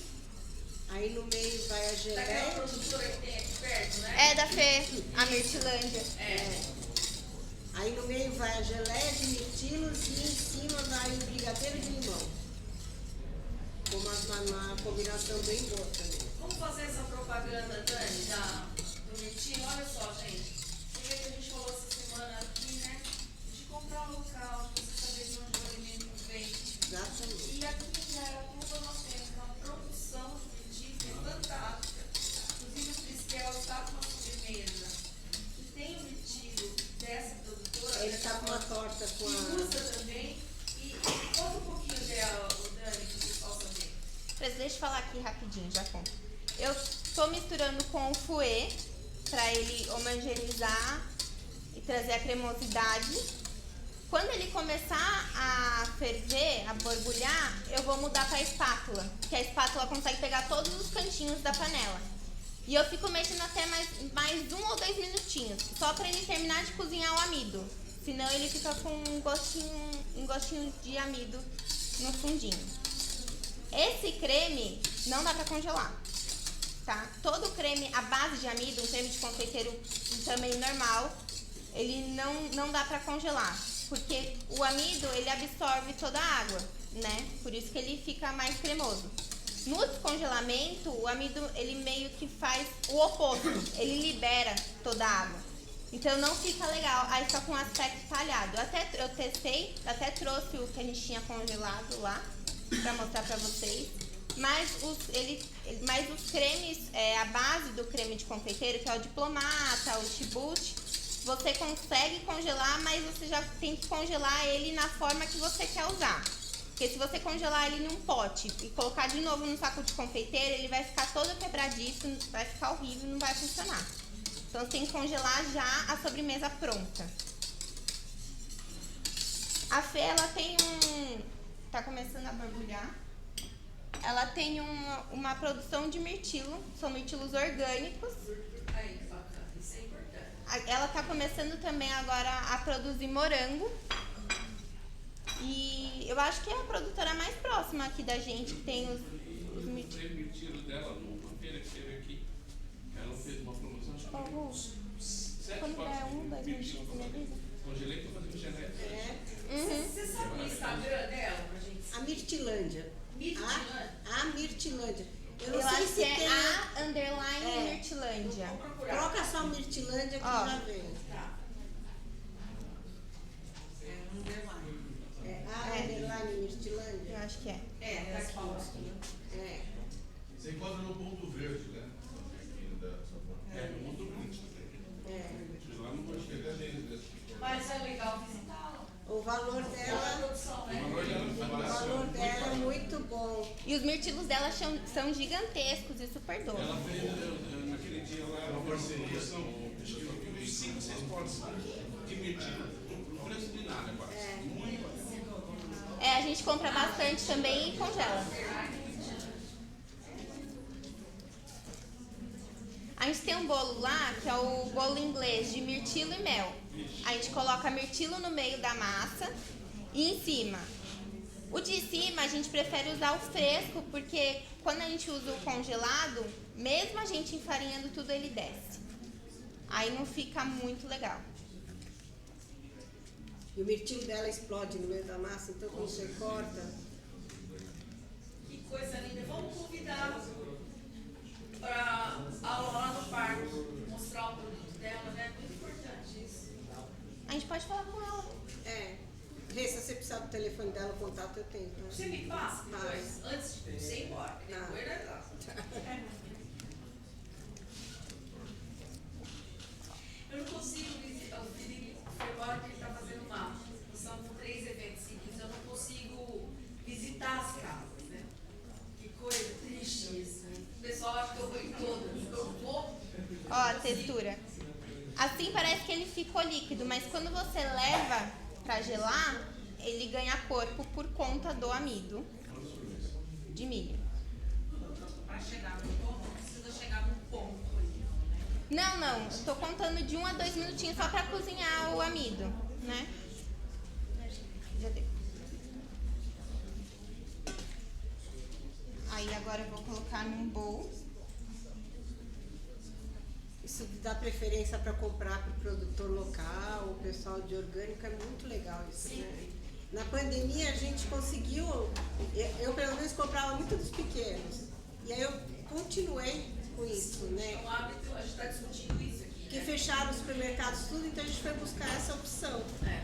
Aí no meio vai a
Daquela
geleia.
produtora que tem aqui perto, né?
É da Fê, a Mirtilândia.
Aí no meio vai a geleia de mirtilos e em cima vai o brigadeiro de limão. Com uma combinação bem boa também.
Vamos fazer essa propaganda, Dani, do Mirtinho. Olha só, gente. Você vê que a gente falou essa semana aqui, né? De comprar um local, de você saber de onde o alimento vem.
Exatamente.
E aqui em Araúba nós temos uma produção de mirtilo fantástica. Inclusive o Triskel está com uma sobremesa. E tem o mirtilo dessa produtora.
Ele tá com uma torta com
que
a...
usa também. E conta um pouquinho dela, Dani, para o pessoal saber.
Mas deixa eu falar aqui rapidinho, já conto. Eu tô misturando com o fouet para ele homogeneizar e trazer a cremosidade. Quando ele começar a ferver, a borbulhar, eu vou mudar para a espátula, que a espátula consegue pegar todos os cantinhos da panela. E eu fico mexendo até mais 1 ou 2 minutinhos, só para ele terminar de cozinhar o amido. Senão ele fica com um gostinho de amido no fundinho. Esse creme não dá para congelar, tá? Todo creme à base de amido, um creme de confeiteiro também normal, ele não dá para congelar, porque o amido ele absorve toda a água, né? Por isso que ele fica mais cremoso. No descongelamento, o amido ele meio que faz o oposto, ele libera toda a água. Então não fica legal, aí fica com um aspecto talhado. Eu testei, até trouxe o que a gente tinha congelado lá pra mostrar pra vocês. Mas os cremes, a base do creme de confeiteiro, que é o Diplomata, o Chibute, você consegue congelar, mas você já tem que congelar ele na forma que você quer usar. Porque se você congelar ele num pote e colocar de novo no saco de confeiteiro, ele vai ficar todo quebradiço, vai ficar horrível, não vai funcionar. Então você tem que congelar já a sobremesa pronta. A Fê, ela tem tá começando a borbulhar. Ela tem uma produção de mirtilo, são mirtilos orgânicos.
Aí, bacana, isso é importante.
Ela tá começando também agora a produzir morango. E eu acho que é a produtora mais próxima aqui da gente, que tem os mirtilos.
Eu mirtilo dela numa feira que teve aqui. Ela fez uma promoção, acho que 7
Quando der
potes
1, 2
de
mirtilos,
mirtilo.
me avisa.
Congelei pra fazer geleia.
Você sabe o Instagram dela pra gente?
A Mirtilândia.
Mirtilândia?
A Mirtilândia. Eu
Eu
não sei
acho
se
que
tem.
é a Mirtilândia.
Vou procurar.
Coloca só Mirtilândia que
Ó.
já vem.
Tá. É um underline.
É a underline
Eu
Mirtilândia.
acho que é.
É, tá aqui.
É.
Você encontra no ponto verde, né? É muito bonito. Lá não pode pegar deles.
Mas é legal visitá-la.
O valor
A
dela,
produção, né?
o valor dela é muito bom.
E os mirtilos dela são gigantescos e super doces.
Ela fez, naquele dia lá, uma parceria, são acho que 5, 6 potes de mirtilo. O preço de nada, quase. Muito.
A gente compra bastante também e congela. A gente tem um bolo lá, que é o bolo inglês de mirtilo e mel. A gente coloca mirtilo no meio da massa e em cima. O de cima a gente prefere usar o fresco, porque quando a gente usa o congelado, mesmo a gente enfarinhando tudo, ele desce. Aí não fica muito legal.
E o mirtilo dela explode no meio da massa, então quando você corta.
Que coisa linda. Vamos convidar para aula lá no parque, mostrar o produto dela, né? Muito importante isso.
A gente pode falar com ela.
Rê, se você precisar do telefone dela, o contato eu tenho. Tá?
Você me passa depois, antes de você ir embora. Depois nós vamos. Eu não consigo visitar o Felipe, agora que ele está fazendo uma são 3 eventos seguidos, eu não consigo visitar as casas, né? Que coisa triste isso. O pessoal acha que eu vou em todas. Eu vou.
Ó, a textura. Assim parece que ele ficou líquido, mas quando você leva pra gelar, ele ganha corpo por conta do amido de milho.
Para chegar no ponto, não precisa chegar no ponto ali, né?
Não, eu tô contando de 1 a 2 minutinhos só pra cozinhar o amido, né? Já deu. Aí agora eu vou colocar num bowl.
Isso dá preferência para comprar para o produtor local, o pessoal de orgânico, é muito legal isso, né? Na pandemia a gente conseguiu, eu pelo menos comprava muito dos pequenos. E aí eu continuei com isso, né?
É um hábito, a gente está discutindo isso aqui.
Porque
Né?
fecharam os supermercados tudo, então a gente foi buscar essa opção.
É.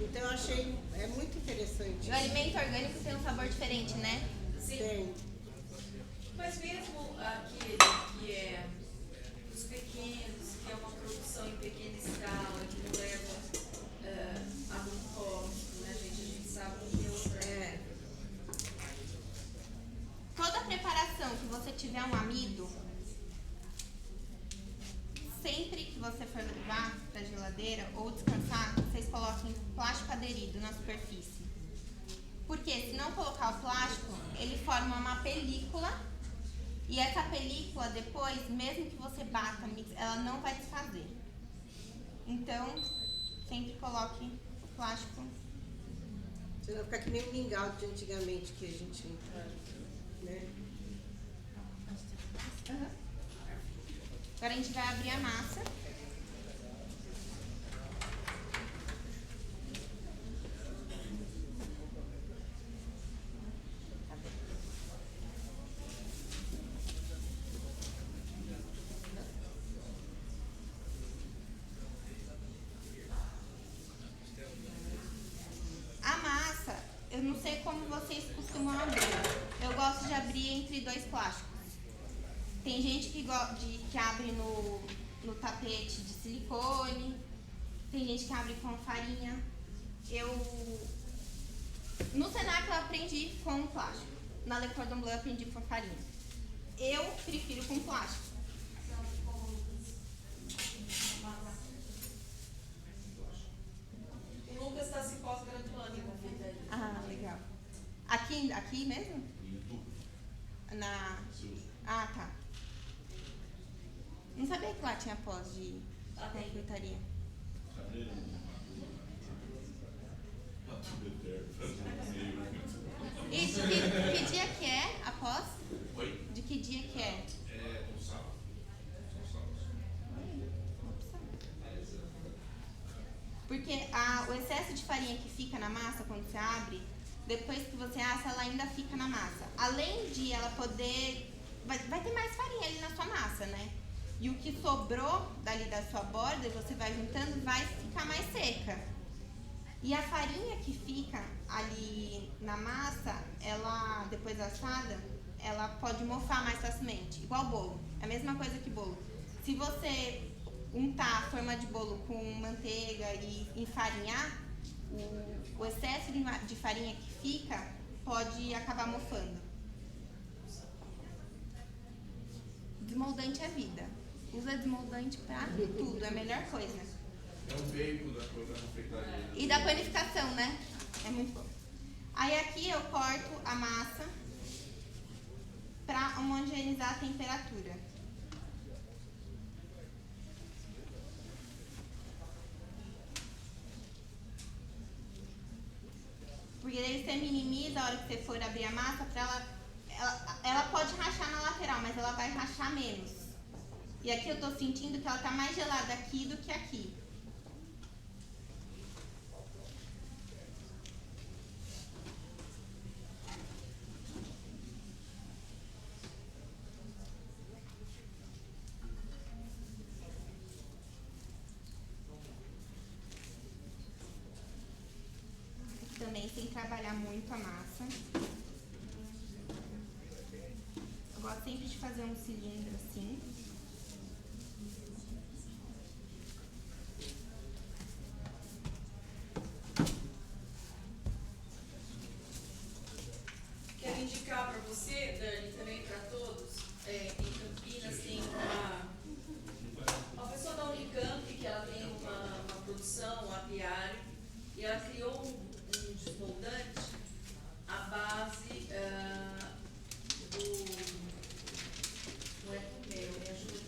Então eu achei, é muito interessante.
E o alimento orgânico tem um sabor diferente, né?
Sim.
Tem.
Mas mesmo aquele que é os pequenos, que é uma produção em pequena escala, que não leva a muito custo, né, gente? A gente sabe que é outra.
Toda preparação que você tiver um amido, sempre que você for levar para a geladeira ou descansar, vocês coloquem plástico aderido na superfície. Porque se não colocar o plástico, ele forma uma película e essa película depois, mesmo que você bata, ela não vai desfazer. Então, sempre coloque o plástico.
Você vai ficar que nem o mingau de antigamente que a gente, né?
Agora a gente vai abrir a massa. de abrir entre 2 plásticos. Tem gente que abre no tapete de silicone, tem gente que abre com farinha. No Senac eu aprendi com plástico, na Le Cordon Bleu eu aprendi com farinha. Eu prefiro com plástico.
O Lucas está se pós-graduando em confeitaria.
Ah, legal. Aqui mesmo? Ah, tá. Não sabia que lá tinha pós de confeitaria. E de que dia que é a pós?
Oi?
De que dia que é?
É no sábado. São sábados.
Porque o excesso de farinha que fica na massa quando você abre, depois que você assa, ela ainda fica na massa. Além de ela poder... Vai ter mais farinha ali na sua massa, né? E o que sobrou dali da sua borda, você vai juntando, vai ficar mais seca. E a farinha que fica ali na massa, ela, depois assada, ela pode mofar mais facilmente. Igual bolo. É a mesma coisa que bolo. Se você untar a forma de bolo com manteiga e enfarinhar, o excesso de farinha que fica pode acabar mofando. Desmoldante é vida. Usa desmoldante pra tudo, é a melhor coisa.
É o bacon da confeitaria.
E da panificação, né? É muito bom. Aí aqui eu corto a massa pra homogeneizar a temperatura. Porque daí você minimiza a hora que você for abrir a massa pra ela pode rachar na lateral, mas ela vai rachar menos. E aqui eu tô sentindo que ela tá mais gelada aqui do que aqui. Também sem trabalhar muito a massa. Eu gosto sempre de fazer um cilindro assim.
Quero indicar para você, Dani, também para todos, em Campinas tem uma pessoa da Unicamp que ela tem uma produção, um apiário, e ela criou um desmoldante à base não é do mel, me ajuda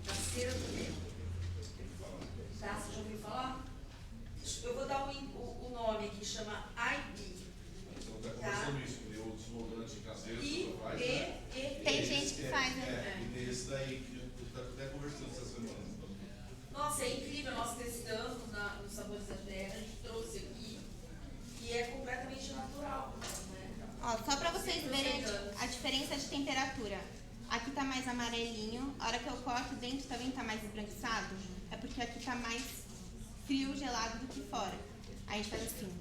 da cera do mel. Tá? Você já ouviu falar? Eu vou dar o nome aqui, chama IB.
Então tá conversando isso, que o desmoldante caseiro
I,
só faz,
E,
né?
E.
Tem gente que faz, né?
E esse daí que eu tô até conversando essa semana.
Nossa, é incrível, nós testamos nos Sabores da Terra, a gente trouxe aqui e é completamente natural. Né?
Ó, só pra vocês verem a diferença de temperatura. Aqui tá mais amarelinho, a hora que eu corto dentro também tá mais esbranquiçado. É porque aqui tá mais frio, gelado do que fora. Aí a gente faz assim.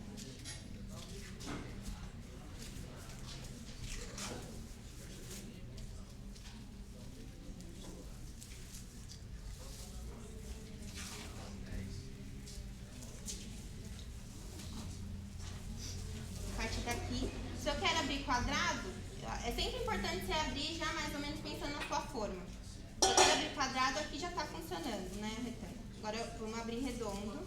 A partir daqui, se eu quero abrir quadrado, é sempre importante você abrir já mais ou menos pensando na sua forma. Se eu quero abrir quadrado, aqui já tá funcionando, né, retângulo. Agora vamos abrir redondo.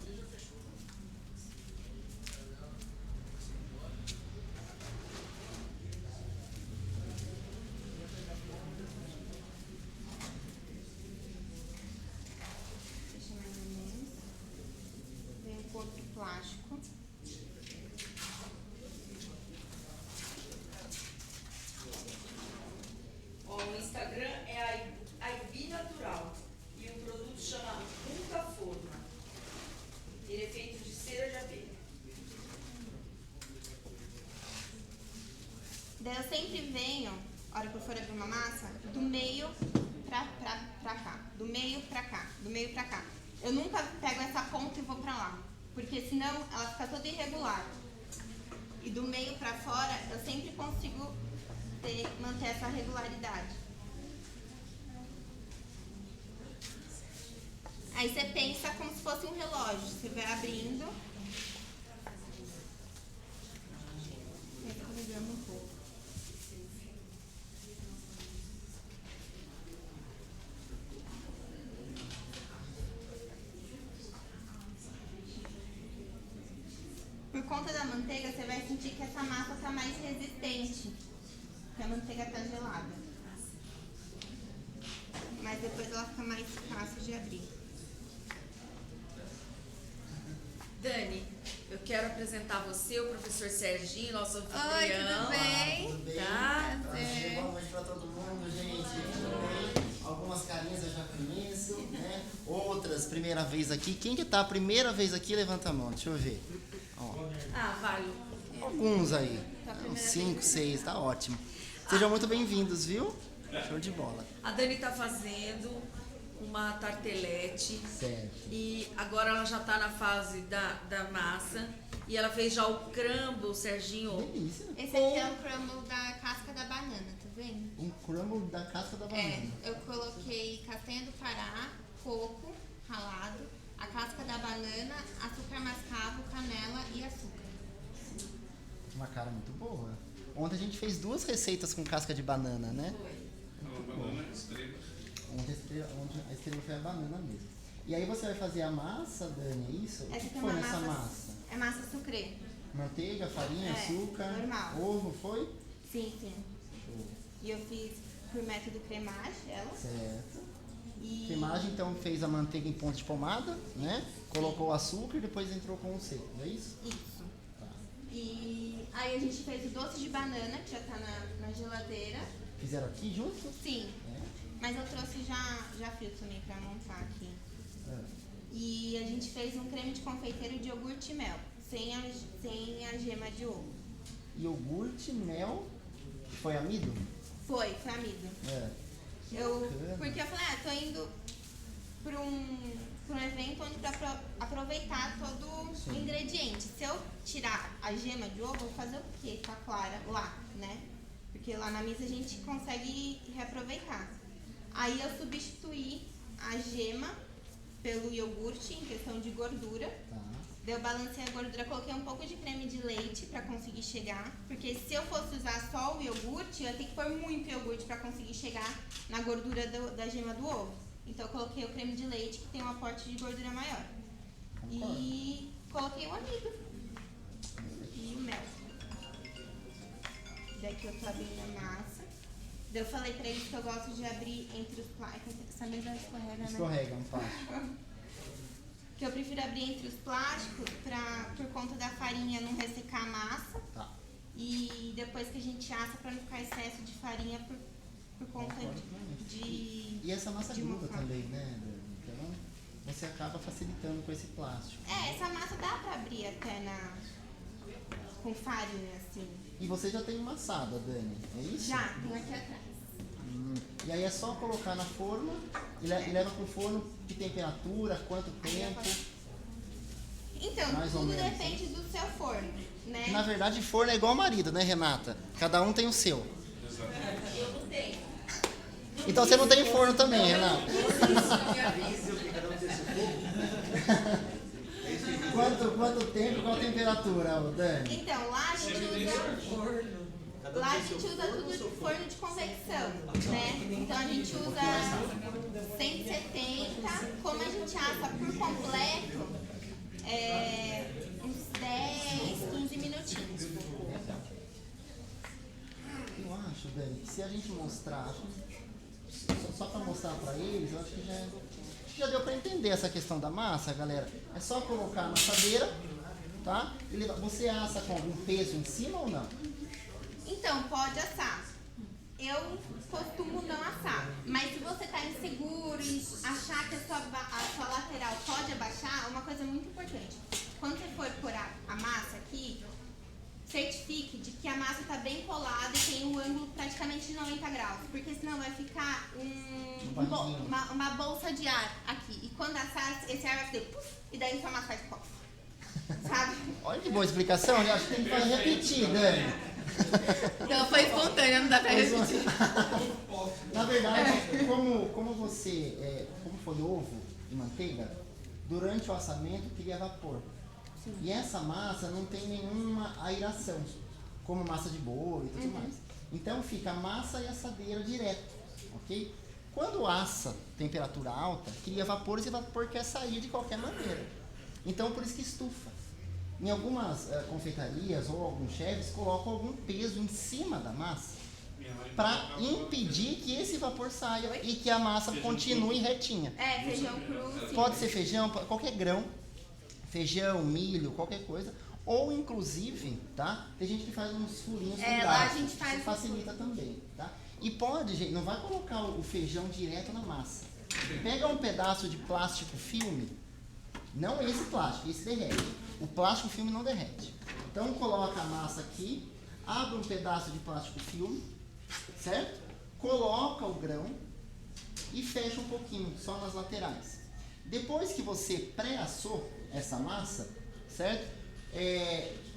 Deixa mais ou menos. Vem um corpo plástico.
Ó, o Instagram é IB Natural e o produto chama Nunca Forma. Ele é feito de cera de abelha.
Daí eu sempre venho, a hora que eu for abrir uma massa, do meio pra cá, do meio pra cá, do meio pra cá. Eu nunca pego essa ponta e vou pra lá, porque senão ela fica toda irregular. e do meio para fora, eu sempre consigo manter essa regularidade. Aí você pensa como se fosse um relógio, você vai abrindo. Um pouco. Por conta da manteiga, você vai sentir que essa massa está mais resistente, porque a manteiga está gelada. Mas depois ela fica mais fácil de abrir.
Dani, eu quero apresentar você, o professor Serginho, nosso anfitrião.
Oi, tudo bem?
Tudo bem?
Tá?
Prazer, boa noite pra todo mundo, gente. Tudo bem? Algumas carinhas eu já conheço, né? Outras, primeira vez aqui. Quem que tá a primeira vez aqui, levanta a mão, deixa eu ver. Ó,
Ah, vale.
alguns aí. Uns 5, 6, tá ótimo. Sejam muito bem-vindos, viu? Show de bola.
A Dani tá fazendo uma tartelete.
Certo.
E agora ela já tá na fase da massa. E ela fez já o crumble, Serginho.
Delícia.
Esse aqui é o crumble da casca da banana, tá vendo?
Um crumble da casca da banana.
Eu coloquei castanha do Pará, coco ralado, a casca da banana, açúcar mascavo, canela e açúcar.
Uma cara muito boa. Ontem a gente fez 2 receitas com casca de banana, né?
Banana estrela.
Ontem a estrela foi a banana mesmo. E aí você vai fazer a massa, Dani, é isso? O
Essa
que
aqui é
foi
uma
nessa
massa.
massa?
É massa sucrê.
Manteiga, farinha,
É,
açúcar,
normal.
ovo, foi?
Sim, sim.
Show.
E eu fiz por método cremage ela.
Certo.
E
Cremagem, então, fez a manteiga em ponto de pomada, né? Colocou o açúcar e depois entrou com o seco, não é isso?
isso.
Tá.
E aí a gente fez o doce de banana, que já tá na geladeira.
Fizeram aqui junto?
Sim.
É.
Mas eu trouxe já frio também pra montar aqui.
É.
E a gente fez um creme de confeiteiro de iogurte e mel, sem a gema de ovo.
Iogurte, mel, foi amido?
Foi amido.
É. Bacana.
Porque eu falei, tô indo pra um evento onde pra aproveitar todo o
Sim.
ingrediente. Se eu tirar a gema de ovo, eu vou fazer o quê com a clara lá, né? Porque lá na mesa a gente consegue reaproveitar. Aí eu substituí a gema pelo iogurte em questão de gordura.
Tá.
Daí eu balancei a gordura, coloquei um pouco de creme de leite pra conseguir chegar. Porque se eu fosse usar só o iogurte, eu ia ter que pôr muito iogurte pra conseguir chegar na gordura da gema do ovo. Então eu coloquei o creme de leite, que tem um aporte de gordura maior.
Concordo.
E coloquei o amido. E o mel. Daqui eu tô abrindo a massa. Daí eu falei pra eles que eu gosto de abrir entre os plásticos. Essa mesa escorrega, né?
Escorrega um plástico.
Que eu prefiro abrir entre os plásticos por conta da farinha não ressecar a massa.
Tá.
E depois que a gente assa pra não ficar excesso de farinha por conta
Concordo
de...
E essa massa
de
gruda
mofar.
também, né, Dani? Então, você acaba facilitando com esse plástico.
Essa massa dá pra abrir até com farinha, assim.
E você já tem uma assada, Dani, é isso?
Já, tem aqui atrás.
E aí é só colocar na forma e leva pro forno que temperatura, quanto tempo.
Então,
Mais ou
tudo
menos,
depende do seu forno, né?
Na verdade, forno é igual marido, né, Renata? Cada um tem o seu.
Eu não tenho.
Então você não tem forno também, Renata? Quanto tempo, qual a temperatura, ô, Dani?
Então, lá a gente usa tudo de forno de convecção, né? Então a gente usa 170, como a gente assa por completo, uns 10, 15 minutinhos.
Eu acho, Dani, que se a gente mostrar, só para mostrar para eles, eu acho que já deu para entender essa questão da massa, galera. É só colocar na assadeira, tá? Você assa com algum peso em cima ou não?
Então, pode assar. Eu costumo não assar, mas se você tá inseguro e achar que a sua lateral pode abaixar, uma coisa muito importante. Quando você for pôr a massa aqui, certifique de que a massa está bem colada e tem um ângulo praticamente de 90 graus, porque senão vai ficar uma bolsa de ar aqui. E quando assar, esse ar vai fazer puff, e daí sua massa faz puff. sabe?
Olha que boa explicação, eu acho que tem que repetir, Dani.
Então foi espontânea, não dá pra repetir.
Na verdade, como você, como foi ovo e manteiga, durante o assamento cria vapor.
Sim.
E essa massa não tem nenhuma aeração, como massa de bolo e tudo mais. Então fica massa e assadeira direto, ok? Quando assa temperatura alta, cria vapores e o vapor quer sair de qualquer maneira. Então por isso que estufa. Em algumas confeitarias ou alguns chefes colocam algum peso em cima da massa para impedir que esse vapor saia e que a massa continue retinha.
Feijão cru. Sim.
Pode ser feijão, qualquer grão, feijão, milho, qualquer coisa. Ou inclusive, tá? Tem gente que faz uns furinhos com
lá
garfo.
a gente faz.
Isso facilita também, tá? E pode, gente, não vai colocar o feijão direto na massa. Pega um pedaço de plástico filme, não esse plástico, esse derrete. O plástico filme não derrete. Então coloca a massa aqui, abre um pedaço de plástico filme, certo? Coloca o grão e fecha um pouquinho, só nas laterais. Depois que você pré-assou essa massa, certo?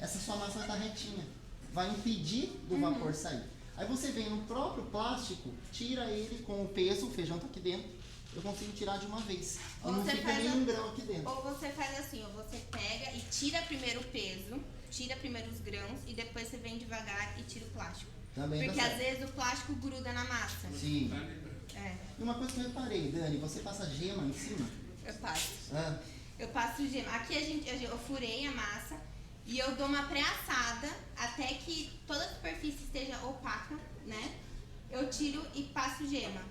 Essa sua massa vai estar retinha. Vai impedir do vapor sair. Aí você vem no próprio plástico, tira ele com o peso, o feijão está aqui dentro. Eu consigo tirar de uma vez. E não fica nenhum grão aqui dentro.
Ou você faz assim, ou você pega e tira primeiro o peso, tira primeiro os grãos e depois você vem devagar e tira o plástico.
Também
porque
tá
às vezes o plástico gruda na massa.
Sim.
E
uma coisa que eu reparei, Dani, você passa gema em cima?
Eu passo.
Ah.
Eu passo gema. Aqui eu furei a massa e eu dou uma pré-assada até que toda a superfície esteja opaca, né? Eu tiro e passo gema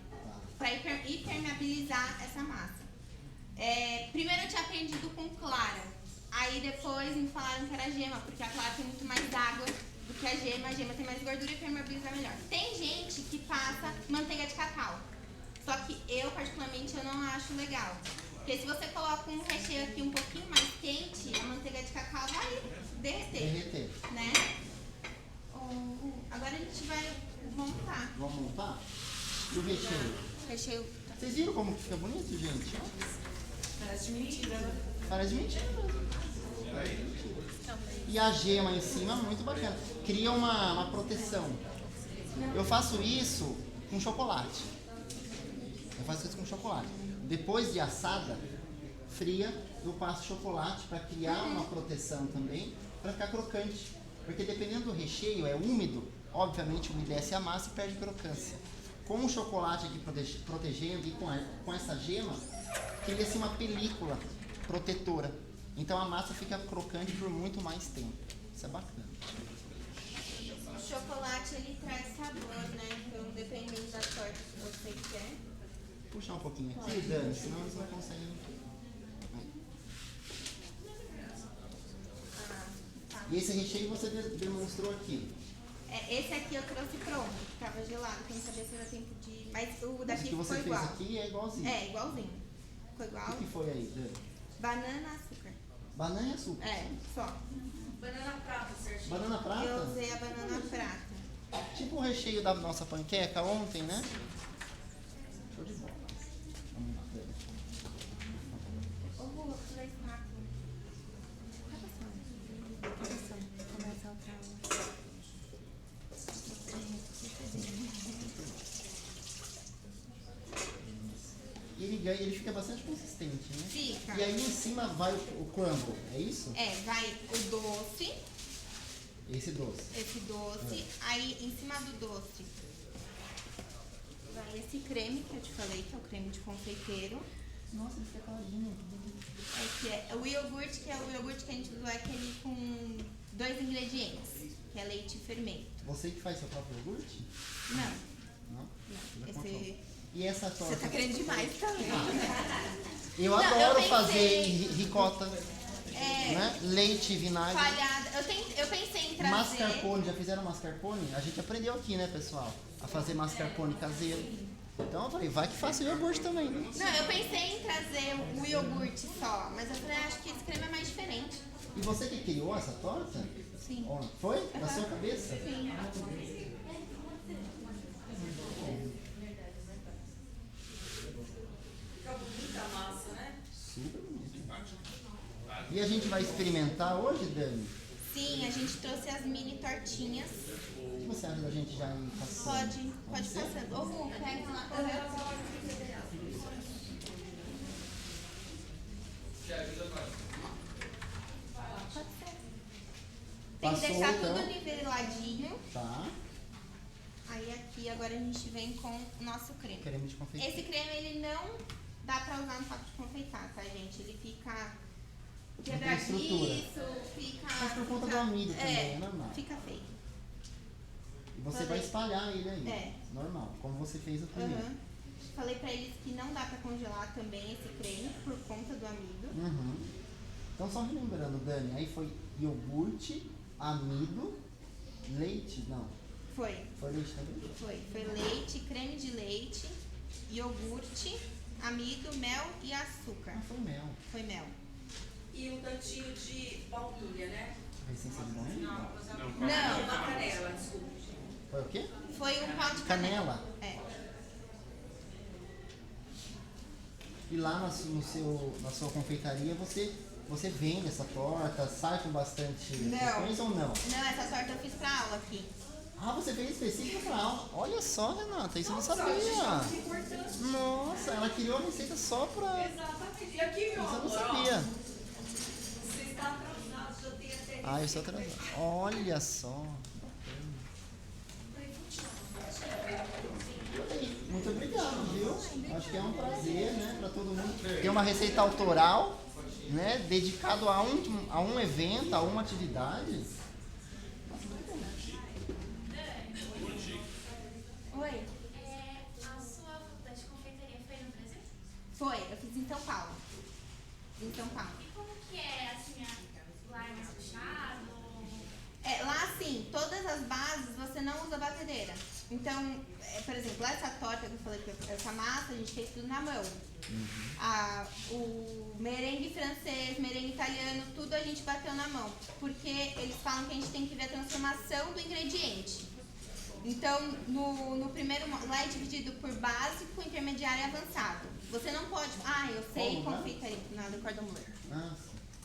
para impermeabilizar essa massa. Primeiro eu tinha aprendido com clara, aí depois me falaram que era gema, porque a clara tem muito mais água do que a gema tem mais gordura e permeabiliza melhor. Tem gente que passa manteiga de cacau, só que eu particularmente eu não acho legal, porque se você coloca um recheio aqui um pouquinho mais quente, a manteiga de cacau vai derreter. Né? Agora a gente vai montar.
Vamos montar? E o recheio? Vocês viram como que fica bonito, gente?
Parece mentira, né?
Parece mentira. E a gema em cima, muito bacana. Cria uma proteção. Eu faço isso com chocolate. Depois de assada, fria, eu passo chocolate para criar uma proteção também, para ficar crocante. Porque dependendo do recheio, é úmido, obviamente umedece a massa e perde crocância. Com o chocolate aqui protegendo e com essa gema, cria-se uma película protetora. Então a massa fica crocante por muito mais tempo. Isso é bacana.
O chocolate ele traz sabor, né? Então dependendo da sorte que você quer.
Puxar um pouquinho aqui, Dani, senão eles não conseguem. E esse recheio você demonstrou aqui.
Esse aqui eu trouxe pronto, ficava gelado, que eu não sabia se era tempo de... Mas o daqui
que você
ficou igual.
fez aqui é igualzinho.
Igualzinho. Ficou igual.
O que foi aí, Dani?
Banana, açúcar.
Banana e açúcar?
Só.
Banana prata, certinho.
Banana prata?
Eu usei a banana prata.
Tipo o recheio da nossa panqueca ontem, né? Show de bola. Vamos lá, Dani.
Ô, Rua, você vai estar. Tá passando. Começa a outra aula.
E ele fica bastante consistente, né?
Fica.
E aí em cima vai o crumble, é isso?
Vai o doce.
Esse doce.
Esse doce. Aí em cima do doce vai esse creme que eu te falei, que é o creme de confeiteiro.
Nossa, ele fica clarinho.
Esse é o iogurte, que é o iogurte que a gente usou, é aquele com 2 ingredientes, que é leite e fermento.
Você que faz seu próprio iogurte?
Não. Esse...
E essa torta?
Você tá querendo demais também.
Eu adoro fazer ricota, né? Leite e vinagre.
Falhada. Eu pensei em trazer...
Mascarpone, já fizeram mascarpone? A gente aprendeu aqui, né, pessoal? A fazer mascarpone caseiro. Então eu falei, vai que faça o iogurte também, né?
Não, eu pensei em trazer o iogurte só, mas eu falei, acho que esse creme é mais diferente.
E você que criou essa torta?
Sim.
Foi? Na sua cabeça?
Sim.
Fica bonita a massa, né?
Super bonito. E a gente vai experimentar hoje, Dani?
Sim, a gente trouxe as mini tortinhas.
O que você acha da gente já ir passando?
Pode passando. Ô, Ru, pega lá, correu. Tem que
Passou,
deixar
então.
tudo niveladinho.
Tá.
Aí aqui agora a gente vem com o nosso creme.
Creme de confeitar.
Esse creme ele não dá pra usar no saco de confeitar, tá, gente? Ele fica quebradiço, fica...
Mas por conta do amido também, é normal.
Fica feio.
E você vai espalhar ele aí.
É.
Normal, como você fez o primeiro.
Uhum. Falei pra eles que não dá pra congelar também esse creme por conta do amido.
Uhum. Então só relembrando, Dani, aí foi iogurte, amido, leite, não.
Foi
Foi leite também?
Foi leite, creme de leite, iogurte, amido, mel e açúcar.
Ah, foi mel.
Foi mel.
E um tantinho de baunilha, né?
A essência de baunilha?
Não,
Uma canela, desculpa.
Foi o quê?
foi um pau de
Canela.
É.
E lá na sua confeitaria você vende essa torta, sai com bastante
Não.
frequência ou não?
Não, essa torta eu fiz pra aula aqui.
Ah, você fez específico pra aula. Olha só, Renata, isso eu não sabia.
Importante.
Nossa, ela criou a receita só pra...
Exatamente. E aqui, meu
Isso eu não
amor,
sabia.
ó, você está atrasado, já tem até...
Ah, eu sou atrasado. Olha só. Muito obrigado, viu? Acho que é um prazer, né, para todo mundo ter uma receita autoral, né, dedicado a um evento, a uma atividade.
Oi?
A sua faculdade de confeitaria foi no Brasil?
Foi, eu fiz em São Paulo. Em São Paulo.
E como que é, assim, lá é mais fechado?
É, lá, assim, todas as bases você não usa batedeira. Então, por exemplo, essa torta que eu falei, essa massa, a gente fez tudo na mão. O merengue francês, merengue italiano, tudo a gente bateu na mão. Porque eles falam que a gente tem que ver a transformação do ingrediente. Então, no primeiro, lá é dividido por básico, intermediário e avançado. Você não pode, eu sei confeitaria, não, do cordon bleu.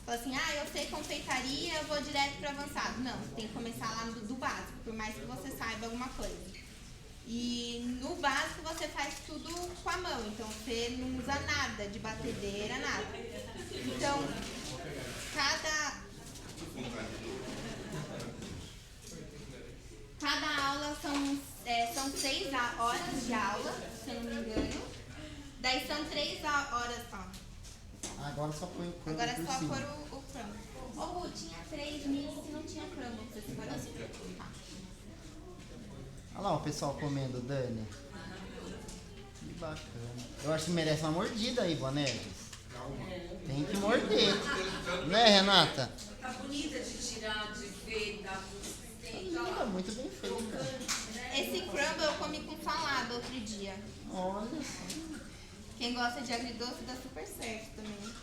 Fala assim, eu sei confeitaria, eu vou direto para avançado. Não, você tem que começar lá do básico, por mais que você saiba alguma coisa. E no básico você faz tudo com a mão, então você não usa nada de batedeira, nada. Então, cada aula são 6 horas de aula, se eu não me engano. Daí são 3 horas,
Agora só põe o crumble
Agora é
por
só
cima.
pôr o crumble. Ô, Ru, tinha 3 minis que não tinha crumble. Você separou assim? Tá.
Olha lá o pessoal comendo, Dani. Que bacana. Eu acho que merece uma mordida aí, Boneves. Tem que morder. Né, Renata?
Tá bonita de tirar, de ver, tá consistente.
Tá muito bem feita.
Esse crumble eu comi com salada outro dia.
Olha só.
Quem gosta de agridoce dá super certo também.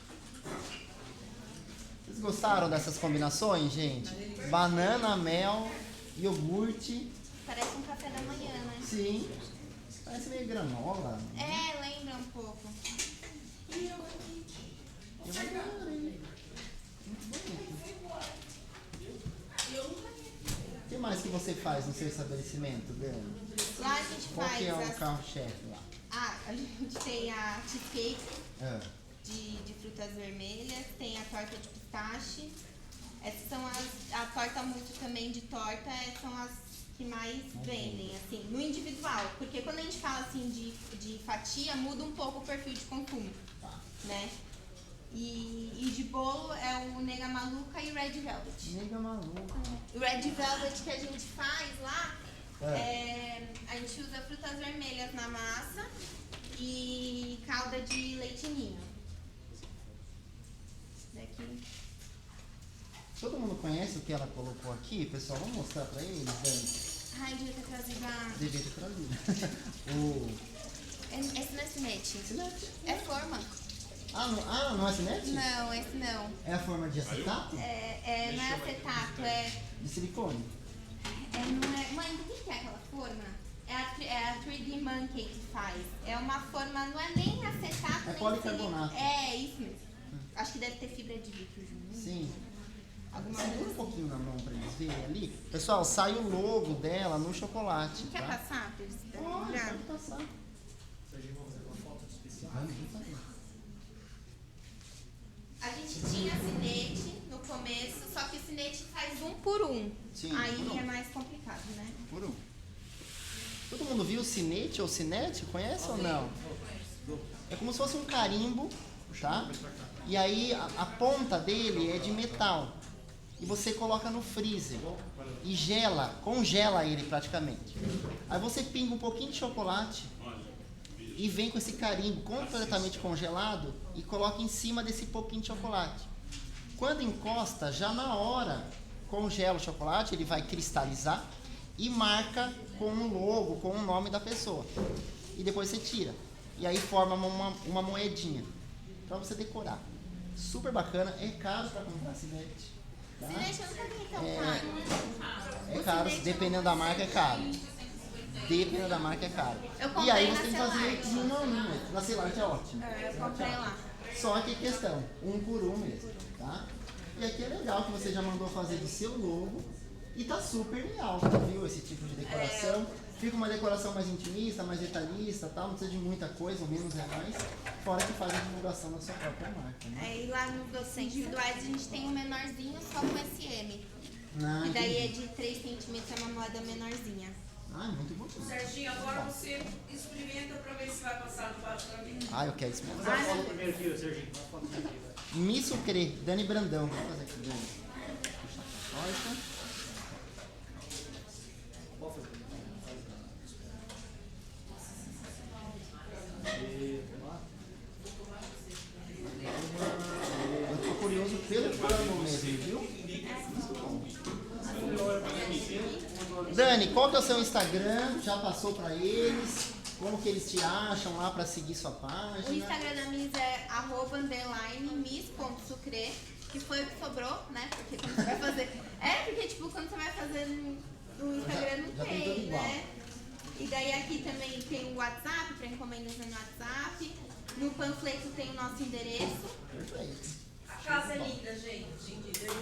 Vocês gostaram dessas combinações, gente? Banana, mel, iogurte.
Parece um café da manhã, né?
Sim. Parece meio granola.
É, lembra um pouco.
Eu adorei. Muito bonito. O que mais que você faz no seu estabelecimento, Dani?
Lá a gente
Qual
faz
que é o carro-chefe lá?
a gente tem a cheesecake
Ah,
de frutas vermelhas, tem a torta de pistache. Essas são a torta mousse também de torta, são as que mais vendem, assim, no individual. Porque quando a gente fala assim de fatia, muda um pouco o perfil de consumo, né? E de bolo é o Nega Maluca e o Red Velvet.
nega maluca.
O Red Velvet que a gente faz lá, a gente usa frutas vermelhas na massa e calda de leite ninho. Daqui.
Todo mundo conhece o que ela colocou aqui? Pessoal, vamos mostrar pra eles, Dani?
Ai, devia ter trazido a...
Devia ter trazido.
Esse não é cinete.
Cinete.
É forma.
Não é cinete?
Não, esse não.
É a forma de acetato?
Não é acetato,
De silicone?
não é... Mãe, do que é aquela forma? É a 3D Monkey que faz. É uma forma, não é nem acetato,
É
nem
policarbonato.
É isso mesmo. Acho que deve ter fibra de vidro junto.
Sim.
Alguma
Segura um
coisa.
pouquinho na mão pra eles verem ali. Pessoal, sai o logo dela no chocolate,
Quer
tá?
passar pra eles darem uma
Pode
olhada?
passar.
A gente tinha cinete no começo, só que o cinete faz um por um.
Sim,
Aí
por um.
é mais complicado, né?
Por um. Todo mundo viu o cinete ou cinete? Conhece ou não? É como se fosse um carimbo, tá? E aí a ponta dele é de metal. E você coloca no freezer e congela ele praticamente. Aí você pinga um pouquinho de chocolate e vem com esse carimbo completamente congelado e coloca em cima desse pouquinho de chocolate. Quando encosta, já na hora congela o chocolate, ele vai cristalizar e marca com o logo, com o nome da pessoa. E depois você tira. E aí forma uma moedinha para você decorar. Super bacana, é caro para comprar cinete. Tá?
Cinete eu nunca vi tão caro.
É
O
caro,
cinete
dependendo
eu
da
não
marca é
sei.
caro. Dependendo da marca é caro.
Eu
E
comprei
aí
na
você tem que fazer
Celarte.
manualmente. Na Celarte é ótimo.
Eu comprei lá.
Só que questão, um por um mesmo, tá? E aqui é legal que você já mandou fazer do seu logo e tá super em alta, viu? Esse tipo de decoração. Fica uma decoração mais intimista, mais detalhista, tal. Não precisa de muita coisa, o menos é mais. Fora que faz a divulgação da sua própria marca, né?
É, e lá no doces individuais a gente tem um menorzinho só com SM.
Ah,
E daí é
entendi.
de 3 centímetros, é uma moeda menorzinha.
Ah, muito bom.
Serginho, agora você experimenta pra ver se vai passar do baixo pra mim.
Ah, eu quero experimentar.
Fala primeiro aqui, Serginho. Fala primeiro aqui, vai.
Me Sucre, Dani Brandão. Vou fazer aqui, Dani. Puxa a porta.
Pode fazer.
Eu tô curioso pelo pano mesmo, viu? Dani, qual que é o seu Instagram? Já passou pra eles? Como que eles te acham lá pra seguir sua página?
O Instagram da Miss é @miss.sucre, que foi o que sobrou, né? Porque quando você vai fazer. Porque tipo, quando você vai fazer no Instagram não
já tem tudo
tem,
igual.
né? E daí aqui também tem o WhatsApp, para encomendas no WhatsApp. No panfleto tem o nosso endereço.
Perfeito.
A casa é linda, gente.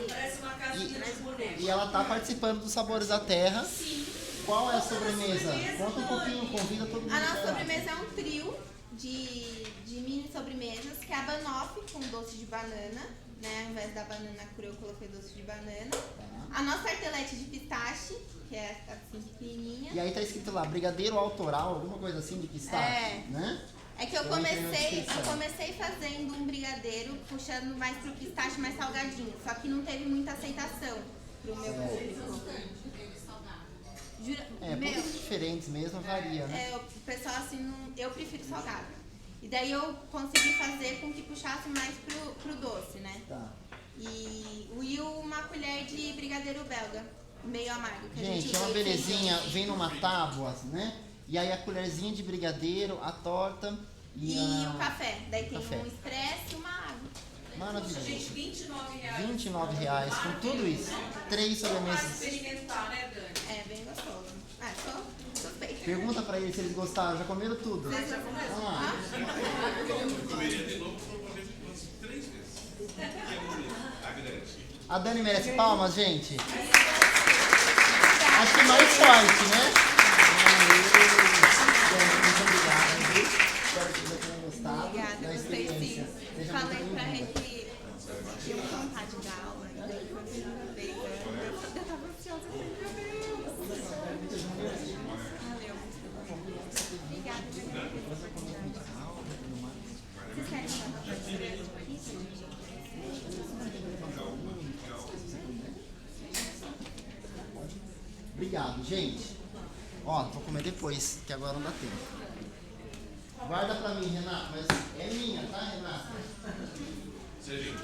Parece uma casinha de boneco.
E ela tá participando dos Sabores da Terra.
Sim.
Qual é a sobremesa? Conta um pouquinho, convida todo mundo.
A nossa
pra lá.
sobremesa é um trio de mini sobremesas, que é a banoffee com doce de banana, né? Ao invés da banana crua eu coloquei doce de banana. A nossa tartelete de pistache, que é assim pequenininha.
E aí tá escrito lá, brigadeiro autoral, alguma coisa assim de pistache,
É.
né?
É que eu
Eu entrei na
comecei
descrição.
fazendo um brigadeiro, puxando mais pro pistache, mais salgadinho. Só que não teve muita aceitação pro meu público. Jura,
Públicos diferentes mesmo, varia, né?
o pessoal assim, eu prefiro salgado. E daí eu consegui fazer com que puxasse mais pro doce, né?
Tá.
E uma colher de brigadeiro belga, meio amargo. Que a
Gente,
gente
é uma
usa
belezinha,
esse-
vem numa tábua, né? E aí a colherzinha de brigadeiro, a torta
E
a...
o café. Daí tem
café.
um expresso e uma água.
Maravilhoso.
Gente, R$29.
R$29 com tudo isso. 3
Vai
sobremesas.
experimentar, né, Dani?
É bem gostoso. Sou suspeita.
Pergunta pra eles se eles gostaram, já comeram tudo.
Vocês já comeram?
Vamos lá.
Eu comeria de novo para poder umas 3 vezes. E é bonito, agradece.
A Dani merece palmas, gente? Acho que mais forte, né? Muito obrigado, viu? Espero que você tenha gostado
Obrigada,
da
gostei
experiência.
sim.
Seja
Falei
muito
pra
bem-vinda.
ele que tinha vontade de dar aula, e daí foi a primeira vez. Eu tava ansiosa, assim, meu Deus. Valeu. Obrigada, eu agradeço a oportunidade. Vocês querem mandar pra vocês aqui?
Obrigado, gente. Ó, vou comer depois, que agora não dá tempo. Guarda pra mim, Renato, mas é minha, tá, Renato?
Serginho,